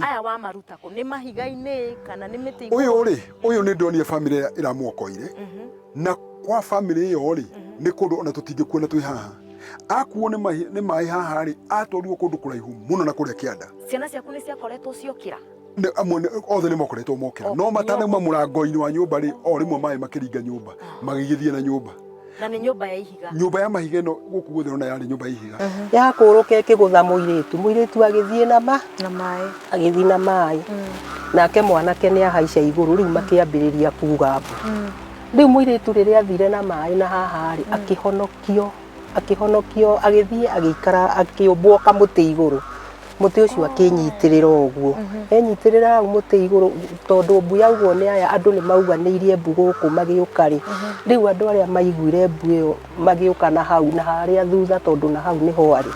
aya wa maruta ko ni mahiga-ini kana ni miti uyu ni ndonire family ira mwokoire na kwa family iyo ri ni kundu ona tutingikuona twi haha akuo ni mai haha ri atwarirwo kundu kuraihu muno na kuria kianda ciana ciaku ni ciakoretwo ciokira amwe othe ni mokoretwo mokira no matanauma murango-ini wa nyumba ri o rimwe mai makiringa nyumba magigithie na nyumba na ni nyumba ya ihiga nyumba ya mahiga no guku guthe ona yari nyumba ya ihiga ya kuruka ikigutha muiritu agithie na mai agithi na mai nake mwanake ni ahaica iguru riu makiambiriria kuga riu muiritu riria athire na mai na haha ri akihonokio agithie agikara akiumbwo kamuti iguru muti ucio akinyitirira uguo enyitirira muti iguru tondu mbu yaugwo ni aya andu ni mauganirie mbu guku magiukari riu andu aria maiguire mbu iyo magiuka na hau na haria thutha tondu na hau niho ari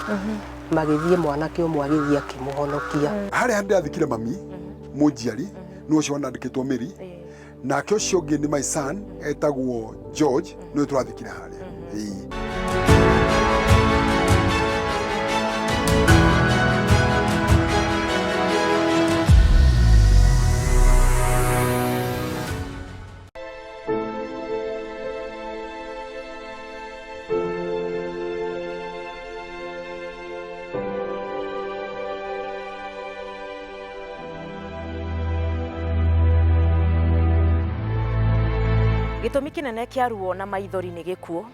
magithie mwanake umwe agithie akimuhonokia haria ndathikire mami munjiari no ucio wanandikitwo Mary nake ucio ungi ni my son etagwo George no turathikire haria Gitumi kinene kia ruo na maithori ni gikuo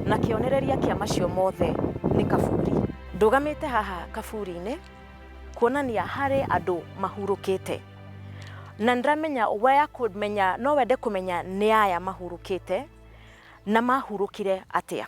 na kionereria kia macio mothe ni kaburi. Ndugamite haha kaburi-ini kuonania hari andu mahurukite na ndramenya waya kumenya no wende kumenya ni aya mahurukite na mahurukire atia.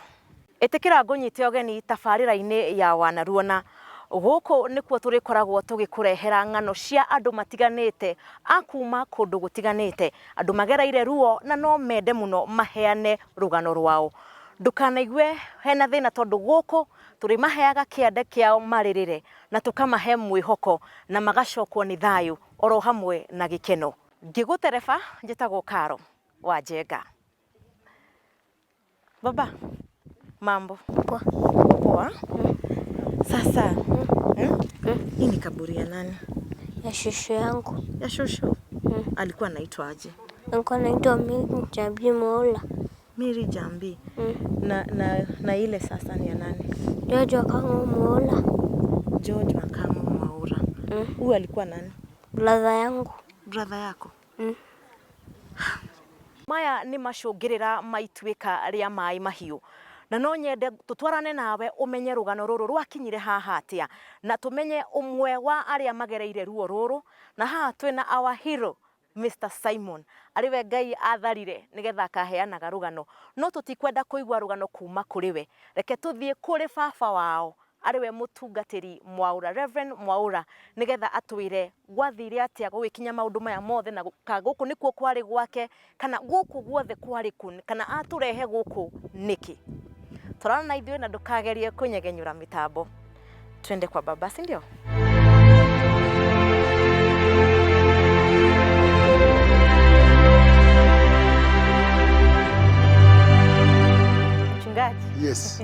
Itikira ngunyite ogeni tabarira-ini ya Wanaruona guku nikuo turikoragwo tugikurehera ng'ano cia andu matiganite akuma kundu gutiganite andu magereire ruo na no mende muno maheane rugano rwao. Ndukanaigwe hena thina tondu guku turi maheaga kiande kiao maririre na tukamahe mwihoko na magacokwo ni thayu oro hamwe na gikeno. Ngigutereba njitagwo Karo wa Njenga. Baba, mambo poa? Sasa hii ni kaburi ya nani? Ya shosho yangu. Ya shosho? Alikuwa anaitwa aje? Alikuwa anaitwa Mary Jambi Mwaura. Mary Jambi. Na ile sasa ni ya nani? George Wakang'o Mwaura. George Wakang'o Mwaura. Huyu alikuwa nani? Brother yangu. Brother yako? Maya ni macungirira maituika ria mai mahiu. Na no nyende tutwarane nawe umenye rugano ruru rwakinyire haha atia na tumenye umwe wa aria magereire ruo ruru na haha twina our hero Mr. Simon ariwe Ngai atharire nigetha akaheanaga rugano no tutikwenda kuigwa rugano kuma kuri we reke tuthie kuri baba wao ariwe mutungatiri Mwaura Reverend Mwaura nigetha atwire gwathire atia gwikinya maundu maya mothe na guku nikuo kwari gwake kana guku guothe kwari kun kana aturehe guku niki. Torana na ithuĩ na ndukagerie kunyegenyura mitambo. Twende kwa baba, si ndio? Mchungaji. Yes.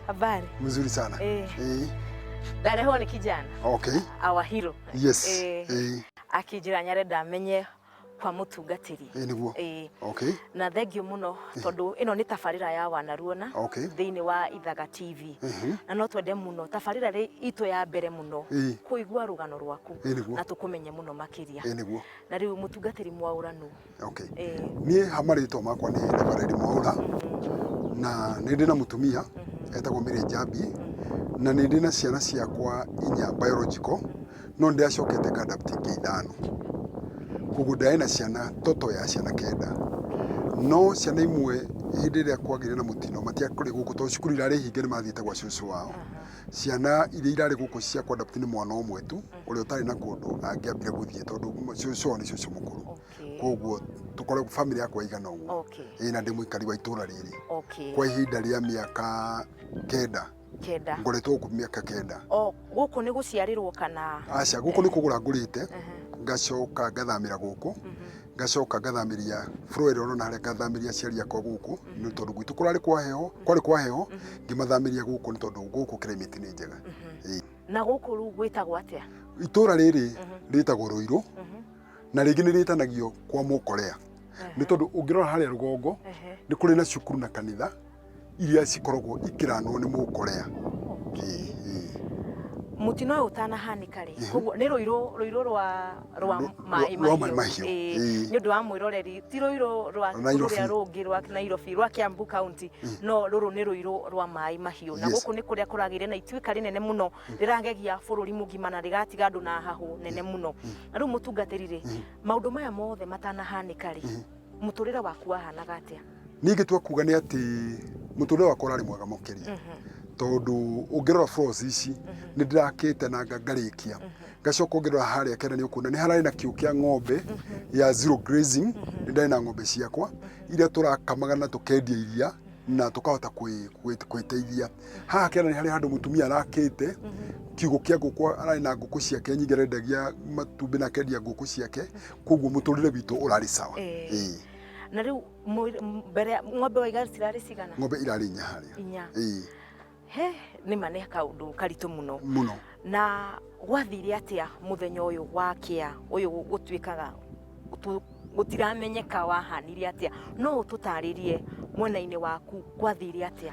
Habari? Mzuri sana. Dareho ni kijana. Okay. Our hero. Yes. Akijira nyarenda amenye kwa mutungatiri. Niguo. Okay. Na thengio muno tondu ino ni tabarira ya Wanaruona thiini wa Ithaga TV. Na no twende muno tabarira ri itu ya mbere muno kuigwa rugano rwaku na tukumenye muno makiria. Niguo. Na riu mutungatiri Mwaura nu. Okay. Nie hamarito makwa ni Reverend Mwaura na nindi na mutumia etagwo Mary Jambi na nindi na ciana ciakwa inya biological no ndiacokete kadapti ithano. Kuguda ina ciana toto ya ciana kenda no ciana imwe hindi ria kwagire na mutino matia kuri guku to cukuru irari hinge ni mathiite gwa cucu wao ciana iria irari guku cia kwa adapti ni mwana omwe tu uri utari na kundu angiambire guthie tondu cucu ni cucu mukuru koguo tukore family yakwa igana uguo ina ndi muikari wa itura riri kwa ihinda ria miaka kenda ngoretwo ku miaka kenda guku ni guciarirwo kana aca guku ni kugura ngurite ngacoka ngathamira guku ngacoka ngathamiria Florida no na ngathamiria ciaria kwa guku ni tondu gwitu kwari kwa heho ngimathamiria guku ni tondu guku climate ni njega Na gũkũ rĩu gwĩtagwo atĩa? Itũra rĩrĩ rĩtagwo Ruiru na rĩngĩ nĩ rĩtanagio kwa Mũkorea. Nĩ tondũ ũngĩrora harĩa rũgongo nĩ kũrĩ na cukuru na kanitha iria cikoragwo ikiranwo nĩ Mũkorea. Mutino ũyũ ũtanahanĩka rĩ, koguo nĩ Ruiru rwa maĩ mahiũ. Nĩ ũndũ wa mwĩroreri, ti Ruiru rwa rũrĩa rũngĩ rwa Nairobi rwa Kiambu County, no rũrũ nĩ Ruiru rwa maĩ mahiũ. Na gũkũ nĩ kũrĩa kũragĩire na ituĩka rĩnene mũno rĩragegia bũrũri mũgima na rĩgatiga andũ na hahũ nene mũno. Na rĩu mũtungatĩri rĩ, maũndũ maya mothe matanahanĩka rĩ, mũtũrĩre waku wahanaga atĩa? Niĩ ingĩtua kuuga nĩ atĩ mũtũrĩre wakwa ũrarĩ mwega makĩria. Tondũ ũngĩrora floors ici nĩ ndĩrakĩte na ngarĩkia, ngacoka ũngĩrora harĩa kĩanda nĩ ũkuona nĩ hararĩ na kiugũ kĩa ng'ombe ya zero grazing. Nĩ ndarĩ na ng'ombe ciakwa iria tũrakamaga na tũkendia iria na tũkahota kwĩteithia. Haha kĩanda nĩ harĩ handũ mũtumia arakĩte kiugũ kĩa ngũkũ, ararĩ na ngũkũ ciake nyingĩ arendagia matumbĩ na akendia ngũkũ ciake, koguo mũtũrĩre witũ ũrarĩ sawa. Na rĩu mbere ng'ombe waiga cirarĩ cigana? Ng'ombe irarĩ 4 harĩa. Nĩ ma nĩ kaũndũ karitũ mũno. Mũno. Na gwathire atĩa mũthenya ũyũ wakĩa ũyũ gũtuĩkaga gũtiramenyeka wahanire atĩa? No ũtũtarĩrie mwena-inĩ waku gwathire atĩa?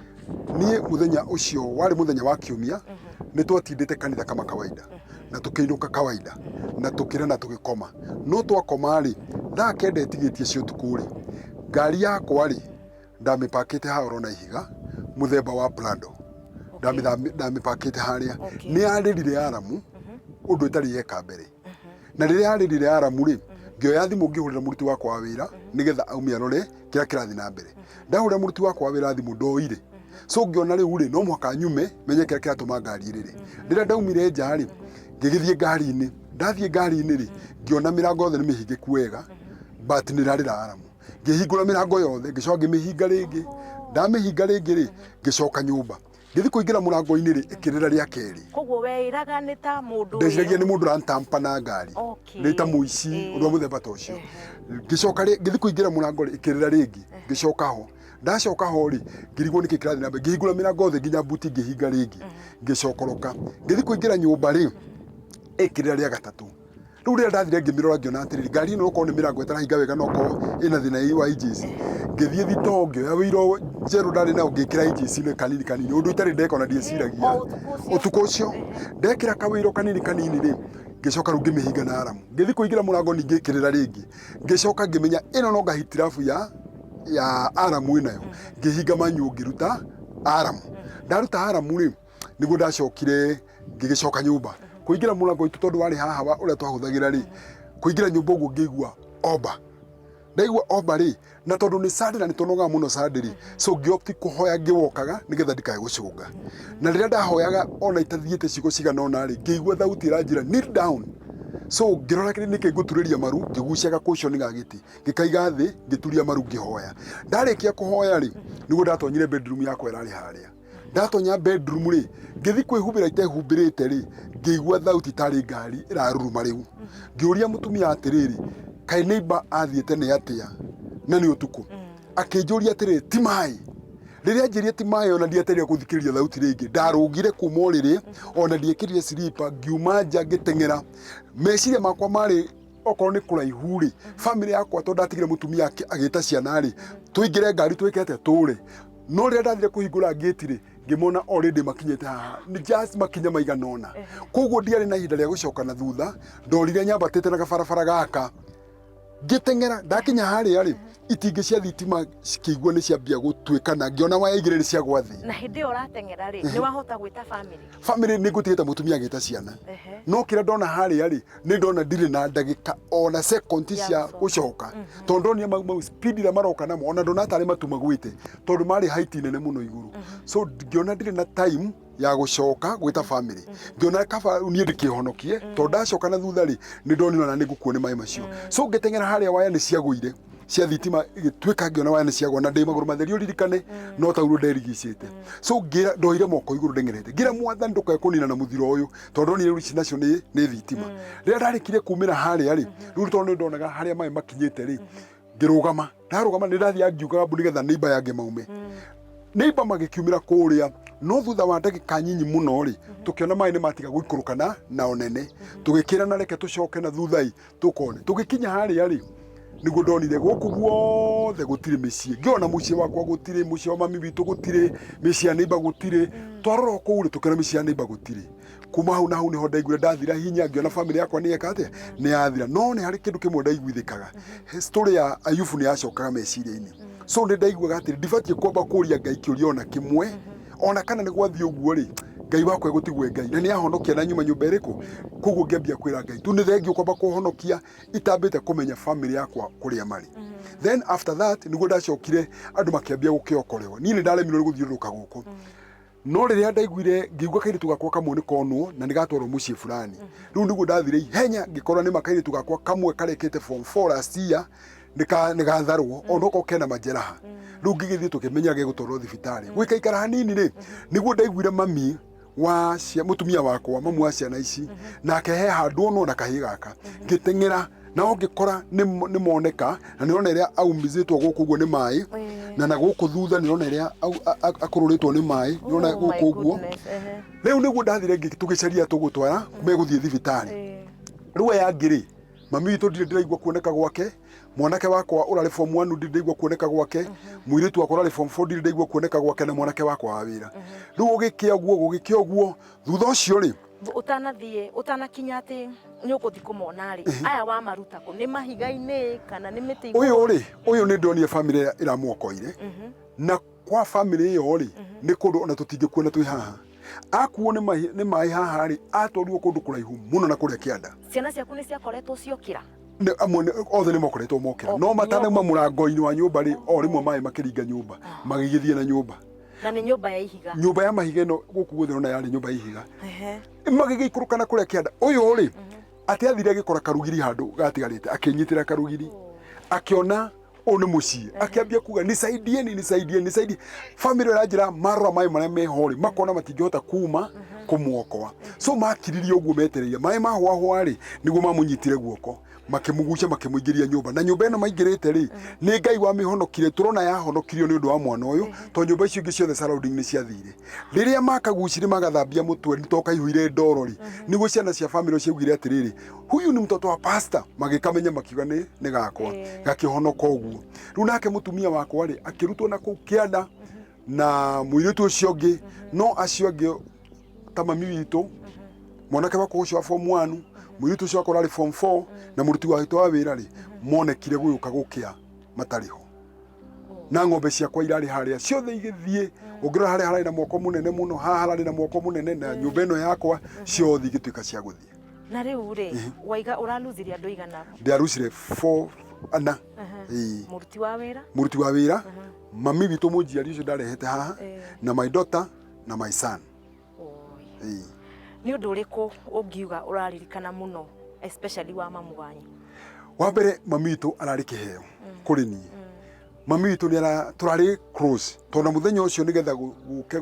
Niĩ mũthenya ũcio warĩ mũthenya wa Kiumia, nĩ twatindĩte kanitha kama kawaida na tũkĩinũka kawaida na tũkĩrĩa na tũgĩkoma. No twakoma rĩ, thaa 9 etigĩtie cia ũtukũ rĩ, ngari yakwa rĩ ndamĩpakĩte haha ũrona ihiga mũthemba wa Prado. Ndamĩpakĩte harĩa. Nĩ yarĩrire aramu ũndũ ĩtarĩ yeka mbere. Na rĩrĩa yarĩrire aramu rĩ, ngĩoya thimũ ngĩhũrĩra mũruti wakwa wa wĩra nĩgetha aume arore kĩrĩa kĩrathiĩ na mbere. Ndahũrĩra mũruti wakwa wa wĩra thimũ ndoire. So ngĩona rĩu rĩ no mũhaka nyume menye kĩrĩa kĩratũma ngari ĩrĩre. Rĩrĩa ndaumire nja rĩ, ngĩgĩthiĩ ngari-inĩ. Ndathiĩ ngari-inĩ rĩ, ngĩona mĩrango yothe nĩ mĩhingĩku wega, but nĩ rarĩ aramu. Ngĩhingũra mĩrango yothe, ngĩcoka ngĩmĩhinga rĩngĩ. Ndamĩhinga rĩngĩ rĩ, ngĩcoka nyũmba. Ngĩthiĩ kũingĩra mũrango-inĩ rĩ, ĩkĩrĩra rĩa kerĩ. Koguo weĩraga nĩ ta mũndũ ndeciragia nĩ mũndũ rantampa na ngari. Nĩ ta mũici ũndũ wa mũthemba ta ũcio. Ngĩcoka ngĩthiĩ kũingĩra mũrango rĩ, ĩkĩrĩra rĩngĩ. Ngĩcoka ho. Ndacoka ho rĩ, ngĩrigwo nĩkĩ kĩrathiĩ na mbere. Ngĩhingũra mĩrango yothe nginya buti ngĩhinga rĩngĩ. Ngĩcokoroka. Ngĩthiĩ kũingĩra nyũmba rĩ, ĩkĩrĩra rĩa gatatũ. Rĩu rĩrĩa ndathire ngĩmĩrora ngĩona atĩrĩrĩ, ngari ĩno okorwo nĩ mĩrango ĩtarahinga wega no korwo ĩna thĩna wa engines. Ngĩthiĩ thitoo ngĩoya wĩiro njerũ ndarĩ nayo ngĩkĩra engines-inĩ kanini kanini ũndũ itarĩ ndeka ona ndieciragia. Ũtukũ ũcio ndekĩra kawĩiro kanini kanini rĩ, ngĩcoka rĩu ngĩmĩhinga na aramu. Ngĩthiĩ kũingĩra mũrango ningĩ ĩkĩrĩra rĩngĩ. Ngĩcoka ngĩmenya ĩno no ngahitirabu ya aramu ĩnayo. Ngĩhinga manyũ ngĩruta aramu. Ndaruta aramu rĩ, nĩguo ndacokire ngĩgĩcoka nyũmba. Kũingĩra mũrango witũ tondũ warĩ haha ũrĩa twahũthagĩra rĩ, kũingĩra nyũmba ũguo ngĩigua oba. Ndaigua oba rĩ, na tondũ nĩ Sunday na nĩ tũnogaga mũno Sunday rĩ, so ngĩopti kũhoya ngĩwokaga nĩgetha ndikae gũcũnga. Na rĩrĩa ndahoyaga ona itathiĩte ciugo cigana ũna rĩ, ngĩigua thauti ĩranjĩra kneel down. So ngĩrora nĩkĩ ngũturĩria maru, ngĩguciaga cushion ga gĩtĩ, ngĩkaiga thĩ, ngĩturia maru ngĩhoya. Ndarĩkia kũhoya rĩ, nĩguo ndatonyire bedroom yakwa ĩrarĩ harĩa. Ndatonya bedroom rĩ, ngĩthiĩ kwĩhumbĩra itehumbĩrĩte rĩ, ngĩigua thauti tarĩ ngari ĩraruruma rĩu. Ngĩũria mũtumia atĩrĩrĩ, kaĩ neighbor athiĩte nĩ atĩa na nĩ ũtukũ? Akĩnjũria atĩrĩrĩ, ti maĩ? Rĩrĩa anjĩrire ti maĩ ona ndiatereire gũthikĩrĩria thauti rĩngĩ, ndarũgire kuma ũrĩrĩ ona ndiekĩrire slipper, ngiuma nja ngĩteng'era. Meciria makwa marĩ okorwo nĩ kũraihu rĩ, family yakwa tondũ ndatigire mũtumia agĩta ciana rĩ, tũingĩre ngari twĩkĩte tũre. No rĩrĩa ndathire kũhingũra gate rĩ, ngĩmona already makinyĩte haha, nĩ just makinya maigana ũna. Koguo ndiarĩ na ihinda rĩa gũcoka na thutha, ndorire nyambatĩte na gabarabara gaka ngĩteng'era. Ndakinya harĩa rĩ, itingĩ cia thitima cikĩigua nĩ ciambia gũtuĩka na ngĩona waya igĩrĩ cia gwa thĩ. Na hĩndĩ ĩyo ũrateng'era rĩ, nĩ wahota gwĩta family? Family nĩ ngũtigĩte mũtumia agĩta ciana. No kĩrĩa ndona harĩa rĩ, nĩ ndona ndirĩ na ndagĩka ona second cia gũcoka. Tondũ ndonire mau speed ĩrĩa maroka namo ona ndona tarĩ matu magwĩte tondũ marĩ height nene mũno igũrũ. So ngĩona ndirĩ na time ya gũcoka gwĩta family. Ngĩona kaba niĩ ndĩkĩhonokie tondũ ndacoka na thutha rĩ, nĩ ndonire ona nĩ gũkuo nĩ maĩ macio. So ngĩteng'era harĩa waya nĩ ciagũire cia thitima igĩtuĩka ngĩona waya nĩ ciagwa na ndĩ magũrũ matheri ũririkane no taurũ nderigicĩte. So ndoire moko igũrũ ndeng'erete, ngĩra Mwathani ndũkae kũnina na mũthiro ũyũ tondũ ndonire rĩu ici nacio nĩ thitima. Rĩrĩa ndarĩkire kumĩra harĩa rĩ, rĩu tondũ nĩ ndonaga harĩa maĩ makinyĩte rĩ, ngĩrũgama. Ndarũgama nĩ ndathiaga ngiugaga mbu nĩgetha neighbor yange maume. Neighbor magĩkiumĩra kũrĩa no thutha wa ndagika nyinyi muno ri tukiona mai ni matiga guikurukana na onene tugikirana reke tucoke na thuthai tukone tugikinya haria ri niguo ndonire guku guothe gutire micii ngiona mucii wakwa gutire mucii wa mami witu gutire micii ya neighbor gutire twarora kuu ri tukiona micii ya neighbor gutire kuma hau na hau niho ndaiguire ndathira hinya ngiona family yakwa ni ekate ni yathira no ni hari kindu kimwe ndaiguithikaga story ya Ayubu ni yacokaga meciria-ini so ndi ndaiguaga atiri ndibatie kwamba kuria Ngai kiuria ona kimwe ona kana ni gwathie uguo ri Ngai wakwa gutigwe Ngai na ni ahonokia na nyumba iriku koguo ngiambia kwira Ngai tu ni thengio kwamba kuhonokia itambite kumenya family yakwa kuria mari then after that niguo ndacokire andu makiambia gukiokorewa ni ndaremirwo guthiuruka guku no riria ndaiguire ngiugua kairitu gakwa kamwe ni konwo na nigatwarwo mucii fulani riu niguo ndathire ihenya ngikora ni makairitu gakwa kamwe karekete form 4 last year nigatharwo onoko kena majeraha riu ngigithie tukimenya gegutwarwo thibitari gwikaikara hanini ri niguo ndaiguire mami wa cia mutumia wakwa mamu wa ciana ici nake he handwo no na kahi gaka ngitengera na ngikora ni moneka na nirona iria aumizitwo guku guo ni mai na guku thutha nirona iria akururitwo ni mai nirona guku guo riu niguo ndathire tugicaria tugutwara meguthie thibitari riu ya ngiri mami witu ndiraigua kuoneka gwake mwanake wakwa urari form 1 ndiraigua kuoneka gwake muiritu wakwa urari form 4 ndiraigua kuoneka gwake na mwanake wakwa wa wira riu ugikia guo thutha ucio ri utanakinya ati ni ukuthi kumona ri aya wa maruta ko ni mahiga-ini kana ni miti uyu ni ndonire family iramuokoire na kwa family iyo ri ni kundu ona tutingikuona twi haha akuo ni mai haha ri atwarirwo kundu kuraihu muno na kuria kianda ciana ciaku ni ciakoretwo ciokira amwe othe ni makoretwo mokira no matana ma murango-ini wa nyumba ri o rimwe mai makiringa nyumba magigithie na nyumba na ni nyumba ya ihiga nyumba ya mahiga no guku guothe no yari nyumba ya ihiga magigiikurukana kuria kianda uyu ri ati athire agikora karugiri handu gatigarite akinyitira karugiri akiona o ni mucii akiambia kuga nisaidie family irajira marora mai maria mehori makona matingihota kuma kumuokoa so makiririe uguo metereire mai mahwa ri niguo mamunyitire guoko makimugucia makimuingiria nyumba na nyumba eno maingirite ri ni Ngai wa mihonokire turona yahonokirio ni undu wa mwana uyu to nyumba icio ingi ciothe surrounding ni ciathire riria makagucire magathambia mutwe nitoka ihuire ndoro ri niguo ciana cia family ciaugire atiriri huyu ni mtoto wa pastor magikamenya makiuga ni gakwa gakihonoka uguo riu nake mutumia wakwa ri akirutwo na kuu kianda na muiritu ucio ngi no acio ngi ta mami witu mwanake wakwa ucio wa form 1 muiritu ucio wakwa ari form 4 na muruti wa hitwa wa wira ri monekire guyuka gukia matariho na ng'ombe ciakwa irari haria ciothe igithie ungirora haria harari na mwako munene muno haha harari na mwako munene na nyumba eno yakwa ciothe igituika cia guthie na riu ri waiga uraluziria andu igana ndiarucire 4 ana muruti wa wira mami witu munjiari ucio ndarehete haha na my daughter na my son ni undu uriku ungiuga uraririkana muno especially wa mamu wanyu wa mbere mami witu arari kiheo kuri ni mami witu ni turari close tondu muthenya ucio nigetha guke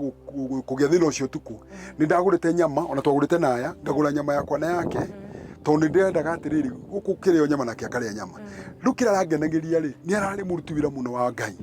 kugia thina ucio tuku ni ndagurite nyama ona twagurite naya ngagura nyama yakwa na yake tondu ndendaga atiriri guku kirio nyama nake akaria nyama rukira rangenagiria ri ni arari muruti wira muno wa Ngai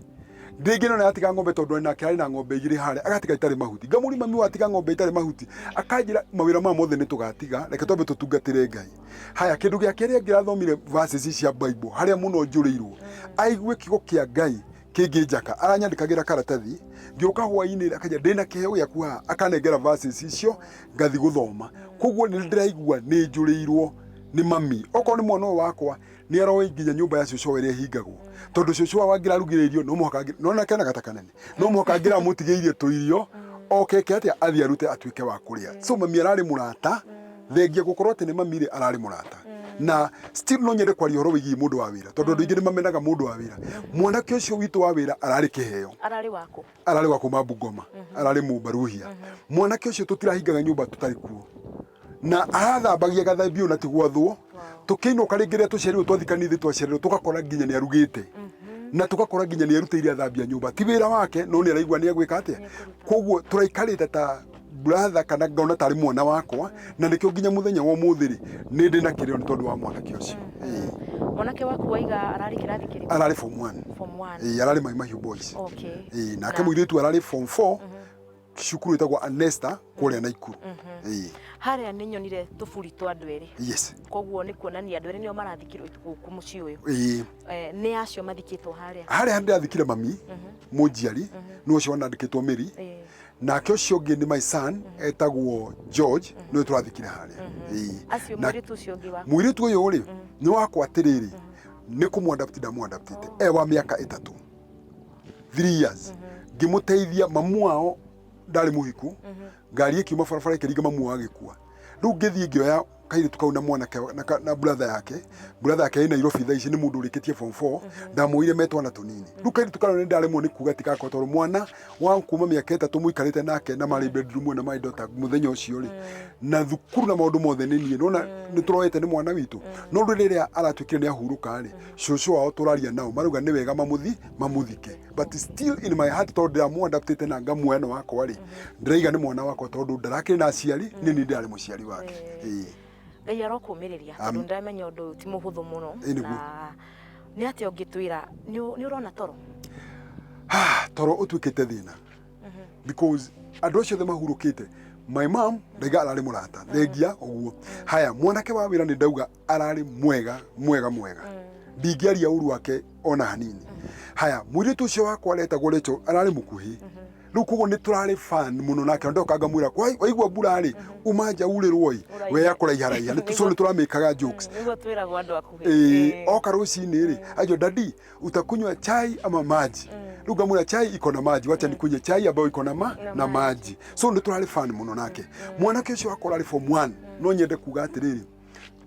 ndingino na atiga ng'ombe tondu nake ari na ng'ombe igiri haria agatiga itari mahuti ngamuri mami watiga ng'ombe itari mahuti akanjira mawira ma mothe ni tugatiga reke twambe tutungatire Ngai haya kindu gia kiria ngirathomire verses cia Bible haria muno njurirwo aigue kigo kia Ngai kingijaka aranyandikagira karatathi ngioka hwaini akaja ndina kiheo yakwa akanengera verses icio ngathi guthoma koguo ni ndiraigua ni njurirwo ni mami oko ni mwana wakwa ni aroi nginya nyumba ya cucu iria hingagwo tondu cucu wangira rugiririo no muhaka no na kana gatakanene no muhaka ngira mutigeirie tuirio okeke atia athi arute atuike wa kuria so mami arari murata thengia gukorwo ati ni mami ri arari murata na still no nyende kwaria horo wigi mundu wa wira tondu ndu ingi ni mamenaga mundu wa wira mwanake ucio witu wa wira arari kiheo arari wako Mabungoma arari Mubaruhia mwanake ucio tutirahingaga nyumba tutari kuo na arathambagia gathambio na tigwathwo tukiinuka ringiria tucerirwo twathikanithie twacerirwo tugakora nginya ni arugite na tugakora nginya ni arutire athambia nyumba ti wira wake no ni araigua ni agwika atia koguo turaikarite ta brother kana ngona tari mwana wakwa na nikio nginya muthenya wa muthiri ni ndina kirio ni tondu wa mwanake ucio mwanake waku waiga arari kirathi kiri arari form 1 arari Mai Mahiũ Boys okay na ke muiritu arari form 4 cukuru itagwo Anesta kuria Naikuru. Haria nĩ nyonire tũburi twa andũ erĩ. Yes. Koguo nĩ kuonania andũ erĩ nĩo marathikirwo gũkũ mũciĩ ũyũ. Nĩ acio mathikĩtwo haria. Haria ndĩrathikire mami mũnjiari no ũcio wanandĩkĩtwo Mary. Nake ũcio ũngĩ nĩ my son etagwo George no tũrathikire haria. Acio mũirĩtu ũcio ũngĩ wa. Mũirĩtu ũyũ rĩ nĩ wakwa atĩrĩrĩ nĩ kũmwadapt ndamwadapt wa mĩaka 3. 3 years. Ngĩmũteithia mamu wao ndarĩ mũhiku. Ngari ĩkiuma barabara ĩkĩringa mamu wao agĩkua. Rĩu ngĩthiĩ ngĩoya kairĩtu kau na mwanake na brother yake ĩ Nairobi thaa ici nĩ mũndũ ũrĩkĩtie form 4 ndamũire metwana tũnini. Rĩu kairĩtu kau nĩ ndaremwo nĩ kuga tikako tondũ mwana wa kuma mĩaka 3 mũikarĩte nake na marĩ bedroom na my daughter mũthenya ũcio rĩ na thukuru na maũndũ mothe nĩ niĩ nona nĩ tũroete nĩ mwana witũ no rĩrĩa aratuĩkire nĩ ahurũka rĩ cũcũ wao tũraria nao maruga nĩ wega mamuthike but still in my heart tondũ ndĩramwandaptĩte na ngamuoya na wakwa rĩ ndĩraiga nĩ mwana wakwa tondũ ndarakĩrĩ na aciari nĩ niĩ ndarĩ mũciari wake. Ngai arokũmĩrĩria tondũ ndamenya ũndũ ti mũhũthũ mũno na nĩ atĩ ũngĩtwĩra nĩ ũrona toro toro ũtuĩkĩte thĩna because andũ acio othe mahurũkĩte. My mom ndaiga ararĩ mũrata thengia ũguo. Haya mwanake wa wĩra nĩ ndauga ararĩ mwega ndingĩaria ũru wake ona hanini. Haya mũirĩtu ũcio wakwa aretagwo Rachel ararĩ mũkuhĩ. Rĩu koguo nĩ tũrarĩ fan mũno nake ndoka ngamwĩra waigua mbura rĩ uma nja urĩrwo we yakũraiharaiha nĩ tũramĩkaga jokes. Nĩguo twĩragwo andũ akuhĩ. Oka rũcinĩ rĩ ajo dadi utakunywa chai ama maji. Rĩu ngamwĩra chai iko na maji wacha nikunywe chai ambayo iko na maji. So nĩ tũrarĩ fan mũno nake. Mwanake ũcio wakwa ararĩ form 1 no nyende kuga atĩrĩrĩ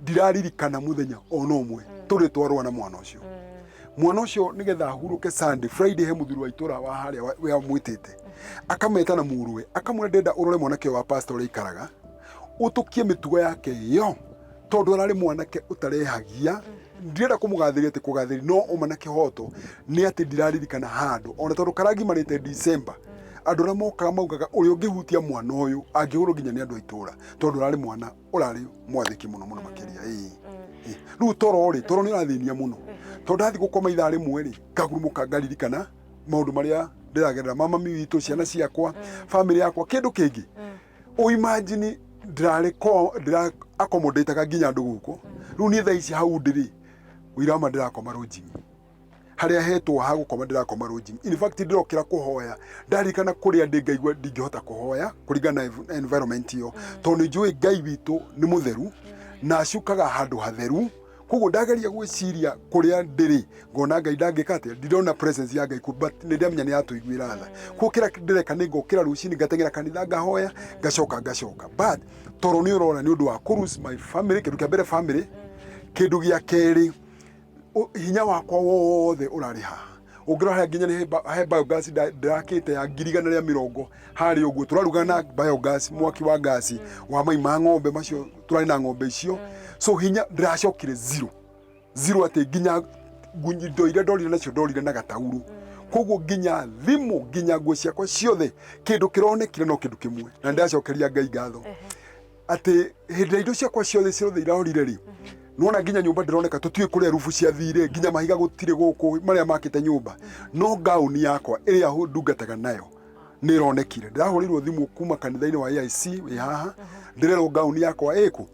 ndiraririkana mũthenya ona ũmwe tũrĩ twarwa na mwana ũcio. Mwana ũcio nĩgetha ahurũke Sunday Friday he mũthuri wa itũra wa harĩa we amwĩtĩte akameta na mũrũwe akamwĩra ndenda ũrore mwanake wa pastor ikaraga ũtũkie mĩtugo yake yo tondũ ararĩ mwanake ũtarehagia ndirenda kũmũgathĩria atĩ kũgathĩria no ũmana kĩhoto nĩ atĩ ndiraririkana handũ ona tondũ karagimarĩte December andũ arĩa mokaga maugaga ũrĩa ũngĩhutia mwana ũyũ angĩhũrwo nginya nĩ andũ a itũra tondũ ararĩ mwana ũrarĩ mwathĩki mũno makĩria. Rĩu toro nĩ ũrathĩnia mũno tondũ ndathi gũkoma ithaa rĩmwe rĩ ngagurumũka ngaririkana maũndũ marĩa ndĩragerera mama witũ ciana ciakwa family yakwa kĩndũ kĩngĩ imagine ndĩra accommodate nginya andũ gũkũ. Rĩu niĩ thaa ici hau ndĩrĩ ũirama ndĩrakoma rũnjini harĩa hetwo ha gũkoma ndĩrakoma rũnjini. In fact ndĩrokĩra kũhoya ndarikana kũrĩa ndĩ ngaigua ndingĩhota kũhoya kũringana na environment ĩyo tondũ nĩ njũĩ Ngai witũ nĩ mũtheru na acukaga handũ hatheru. Koguo ndageria gwĩciria kũrĩa ndĩrĩ ngona Ngai ndangĩka atĩa ndirona presence ya Ngai but nĩ ndamenya nĩ atũiguĩra tha. Koguo kĩrĩa ndĩreka nĩ ngokĩra rũcinĩ ngateng'era kanitha ngahoya ngacoka but toro nĩ ũrona nĩ ũndũ wa kũrus my family kĩndũ kĩa mbere family kĩndũ gĩa kerĩ hinya wakwa wothe ũrarĩ haha. Ũngĩrora nginya he biogas ndakĩte ya 120 harĩ ũguo tũraruga na biogas mwaki wa gasi wa mai ma ng'ombe macio tũrarĩ na ng'ombe icio. So hinya ndĩracokire zero atĩ nginya indo iria ndorire nacio ndorire na gatauru. Koguo nginya thimũ nginya nguo ciakwa ciothe kĩndũ kĩronekire no kĩndũ kĩmwe na ndacokeria Ngai ngatho atĩ hĩndĩ indo ciakwa ciothe irahorire rĩ nona nginya nyũmba ndĩroneka tũtiũĩ kũrĩa rufu ciathire nginya mahiga gũtirĩ gũkũ marĩa makĩte nyũmba no gauni yakwa ĩrĩa ndungataga nayo nĩ ĩronekire. Ndĩrahũrĩirwo thimũ kuma kanitha-inĩ wa AIC wĩ haha ndĩrerwo gauni yakwa ĩkũ.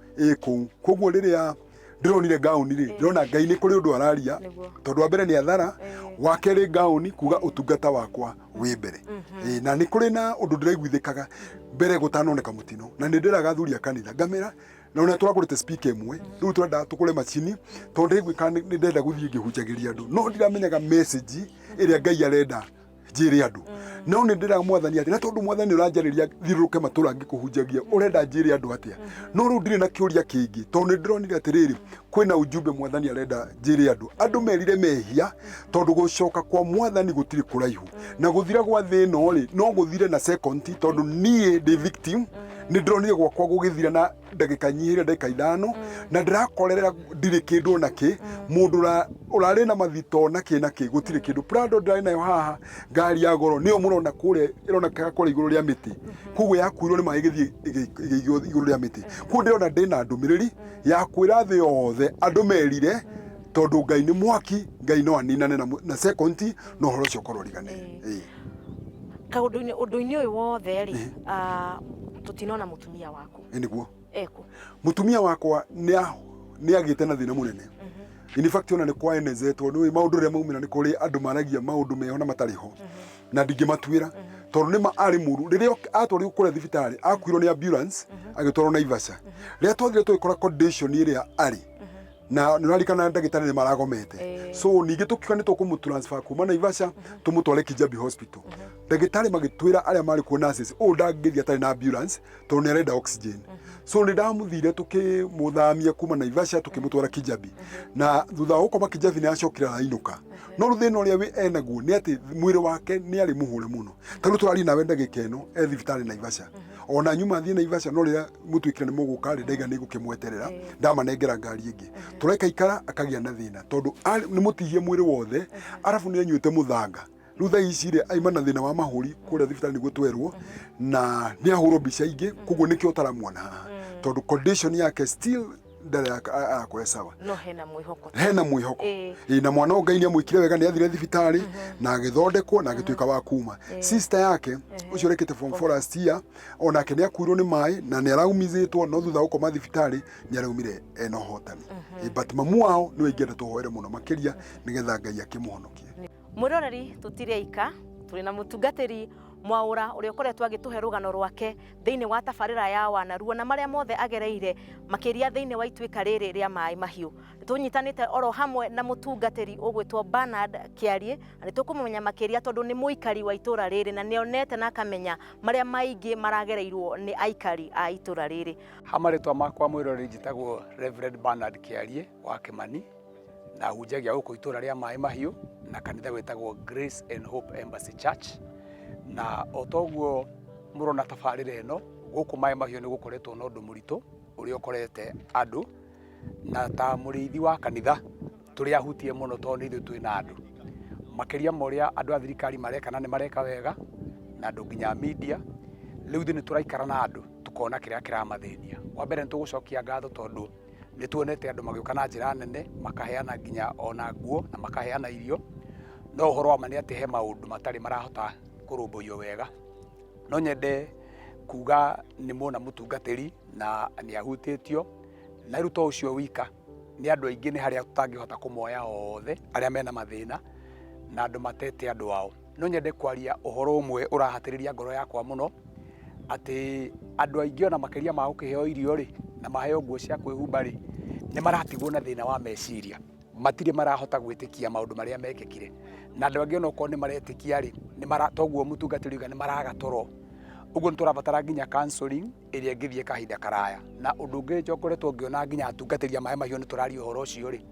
Koguo rĩrĩa ndĩronire gauni rĩ ndĩrona Ngai nĩ kũrĩ ũndũ araria tondũ wa mbere nĩ athara wa kerĩ gauni kuga ũtungata wakwa wĩ mbere. Na nĩ kũrĩ na ũndũ ndĩraiguithĩkaga mbere gũtanoneka mũtino na nĩ ndĩraga athuri a kanitha ngamera na ona tũragũrĩte speaker ĩmwe rĩu tũrenda tũgũre macini tondũ ndĩraiguĩka nĩ ndenda gũthiĩ ngĩhunjagĩria andũ no ndiramenyaga message ĩrĩa Ngai arenda njĩre andũ. No nĩ ndĩraga mwathani atĩ na tondũ mwathani ũranjarĩria thiũrũrũke matũra ngĩkũhunjagia ũrenda njĩre andũ atĩa. No rĩu ndirĩ na kĩũria kĩngĩ tondũ nĩ ndĩronire atĩrĩrĩ kwĩna ujumbe mwathani arenda njĩre andũ merire mehia tondũ gũcoka kwa mwathani gũtirĩ kũraihu na gũthira gwa thĩ ĩno rĩ no gũthire na second tondũ niĩ ndĩ victim nĩ ndĩronire gwakwa gũgĩthira na ndagĩka nyihĩre ndagĩka 5 na ndĩrakorera ndirĩ kĩndũ nakĩ mũndũ ũrarĩ na mathito nakĩ gũtirĩ kĩndũ. Prado ndĩrarĩ nayo haha ngari ya goro nĩyo mũrona kũrĩa ĩronekaga kũrĩa igũrũ rĩa mĩtĩ koguo yakuirwo nĩ maĩ ĩgĩthiĩ igũrũ rĩa mĩtĩ. Koguo ndĩrona ndĩna ndũmĩrĩri ya kwĩra thĩ yothe andũ merire tondũ Ngai nĩ mwaki Ngai no aninane na second no ũhoro ũcio ũkorwo ũriganĩire. Kaundu-ini uyu wothe ri tutinona mutumia waku niguo eko mutumia wakwa ni agite na thina munene. In fact ona ni kwa NZ tondu maundu ria maumira ni kuri andu maragia maundu meho na matariho na ndingimatuira tondu ni ari muru riria atwari kure thibitari akuirwo ni ambulance agitwarwo Naivasha riria twathire twikora condition iria ari na nirarikana ndagitari ni maragomete so ningi tukiuga ni tukumutransfer kuma Naivasha tumutware Kijabi hospital ndagitari magitwira aria mari ku nurses ndangithia tari na ambulance tondu ni arenda oxygen so ni ndamuthire tukimuthamia kuma Naivasha tukimutwara Kijabi na thutha wa gukoma Kijabi ni acokira rainuka no ruthina uria we enaguo ni ati mwiri wake ni ari muhure muno taru turari nawe ndagika ino thibitari Naivasha ona nyuma thie Naivasha no riria mutwikire ni muguka ri ndaiga ni gukimweterera ndamanengera ngari ingi tureka ikara akagia na thina tondu ni mutihie mwiri wothe arafu ni anyuite muthanga rutha icire aima na thina wa mahuri kuria thibitari niguo twerwo na ni ahurwo mbica ingi koguo nikio utaramwona tondu condition yake still ndare akwesawa no hena mwihoko na mwana Ngai ni amwikire wega ni athire thibitari na agithondekwo na agituika wa kuma sister yake ucio rekete form 4 last year ona ke ni akuirwo ni mai na ni araumizitwo no thutha gukoma thibitari ni araumire eno hotani but mamu wao ni wengenda tuhoere muno makiria nigetha Ngai akimuhonokie. Mwiroreri tutire ika turi na mutungatiri Mwaura uria ukoretwo agituhe rugano rwake thiini wa tabarira ya Wanaruo na maria mothe agereire makiria thiini wa itwika riri ria mai mahiu tunyitanite oro hamwe na mutungatiri ugwitwo Bernard Kiarie na nitukumenya makiria tondu ni muikari wa itura riri na nionete na akamenya maria maingi maragereirwo ni aikari a itura riri. Hamaritwa makwa mwiroreri njitagwo Reverend Bernard Kiarie wa Kimani na hunjagia guku itura ria mai mahiu na kanitha wetagwo Grace and Hope Embassy Church na otoguo murona tabarira eno guku mai mahiu ni gukoretwo na undu murito uria ukorete andu na ta muriithi wa kanitha turi ahutie muno tondu ithu twina andu makiria moria andu a thirikari mareka na ni mareka wega na andu nginya media riu thi ni turaikara na andu tukona kiria kiramathenia wa mbere nitugucokia ngatho tondu ni tuonete andu magiuka na njira nene makaheana nginya ona nguo na makaheana irio no uhoro wa mani ati he maundu matari marahota kurumbuyo wega no nyende kuga ni mona mutungatiri na ni ahutitio na ruto ucio wika ni andu aingi ni haria tutangihota kumoya othe aria mena mathina na andu matete andu ao no nyende kwaria uhoro umwe urahatiriria ngoro yakwa muno ati andu aingi ona makiria ma ukiheo irio ri na maheo nguo cia kwihumba ri ni maratigwo na thina wa meciria matire marahota gwitikia maundu maria mekekire na andu angi onoko ni maretikia ri ni maratoguo mutungatiri uga ni maraga toro uguo turabatara nginya counseling iria ngithie kahinda karaya na undu ungi njokoretwo ngiona nginya atungatiria mai mahiu ni turari uhoro ucio ri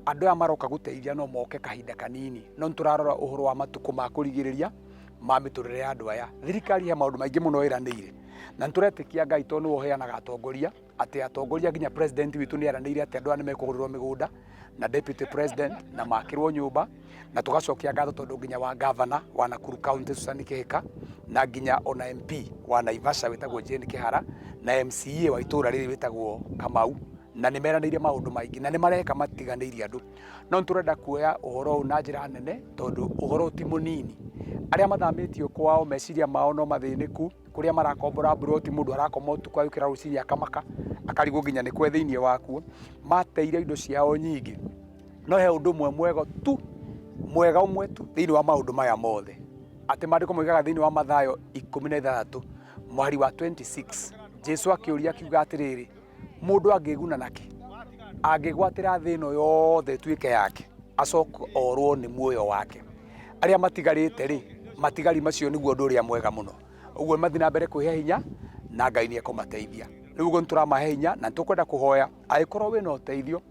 andu aya maroka guteithia no moke kahinda kanini no turarora uhoro wa matuku ma kurigiriria ma miturire ya andu aya thirikari he maundu maingi muno iranire na turetikia Ngai tondu oheanaga atongoria ati atongoria nginya president witu ni aranire ati andu aya nimekugurirwo migunda na deputy president na makirwo nyumba na tugacokia ngatho tondu nginya wa governor wa Nakuru County Susan Kihika na nginya ona MP wa Naivasha wetagwo Jane Kihara na MCA wa itura riri wetagwo Kamau na nimeranire maundu maingi na nimareka matiganeirie andu no turenda kuoya uhoro na njira nene tondu uhoro ti munini aria mathamitio kwao meciria mao no mathiniku kuria marakombora broti mundu arakoma utuku ayukira rucini akamaka akarigwo nginya ni kwe thiini waku mateire indo ciao nyingi no he undu mwega tu mwega umwe tu thiini wa maundu maya mothe ati mandiko moigaga thiini wa Mathayo 16 mwari wa 26 Jesu akiuria kiuga atiriri mundu angiguna naki angigwatira thino yothe tuike yake acoka orwo ni muoyo wake aria matigarite ri matigari macio niguo ndu ria mwega muno uguo mathina mbere kuhe hinya na Ngai ni ekumateithia riu go nturamahe hinya na tukwenda kuhoya aikorwo wina uteithio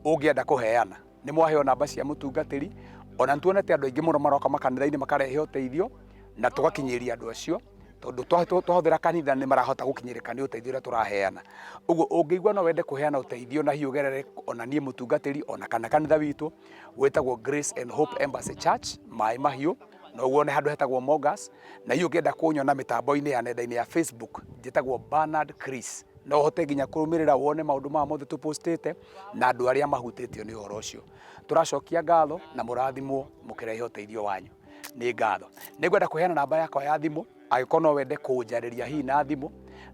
ungienda kuheana ni mwaheo namba cia mutungatiri ona ntuonete andu aingi muno maroka makanitha-ini makarehe uteithio na tugakinyiria andu acio tondu twahuthira kanitha ni marahota gukinyirika ni uteithio uria turaheana uguo ungiigua no wende kuheana uteithio na hiugerere ona nie mutungatiri ona kana kanitha witu wetagwo Grace and Hope Embassy Church mai mahiu no uone handu hetagwo Mogas na hiyo ngenda kunyona mitambo-ini ya nenda-ini ya Facebook njitagwo Bernard Chris no hote nginya kurumirira wone maundu ma mothe tupostete na andu aria mahutitio ni uhoro ucio turacokia ngatho na murathimwo mukirehe uteithio wanyu nĩ ngatho. Nĩngwenda kũheana namba yakwa ya thimũ angĩkorwo no wende kũnjarĩria hihi na thimũ.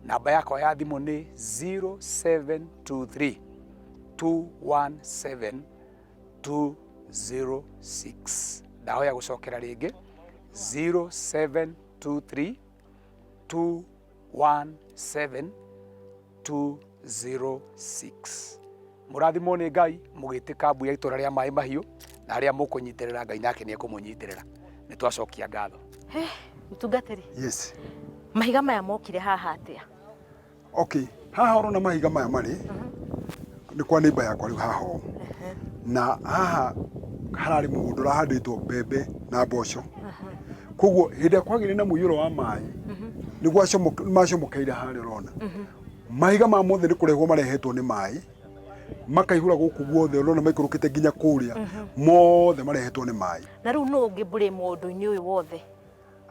Namba yakwa ya thimũ nĩ 0723 217 206. Ndahoya gũcokera rĩngĩ 0723 217 206. Mũrathimwo nĩ Ngai mũgĩtĩka mbuya itũra rĩa Maĩ Mahiũ na arĩa mũkũnyitĩrĩra Ngai nake nĩ ekũmũnyitĩrĩra. Nĩ twacokia ngatho. Mũtungatĩri. Yes. Mahiga maya mokire haha atĩa? Okay, haha urona mahiga maya mari ni kwa neighbor yakwa riu haha na haha harari mundu rahanditwo mbembe na mboco koguo hindi akwagire na muiyuro wa mai niguo macomokeire hari urona mahiga ma mothe ni kurehwo marehetwo ni mai makaihura guku guothe urona maikurukite nginya kuria mothe marehetwo ni mai na riu no ngibure mundu-ini uyu wothe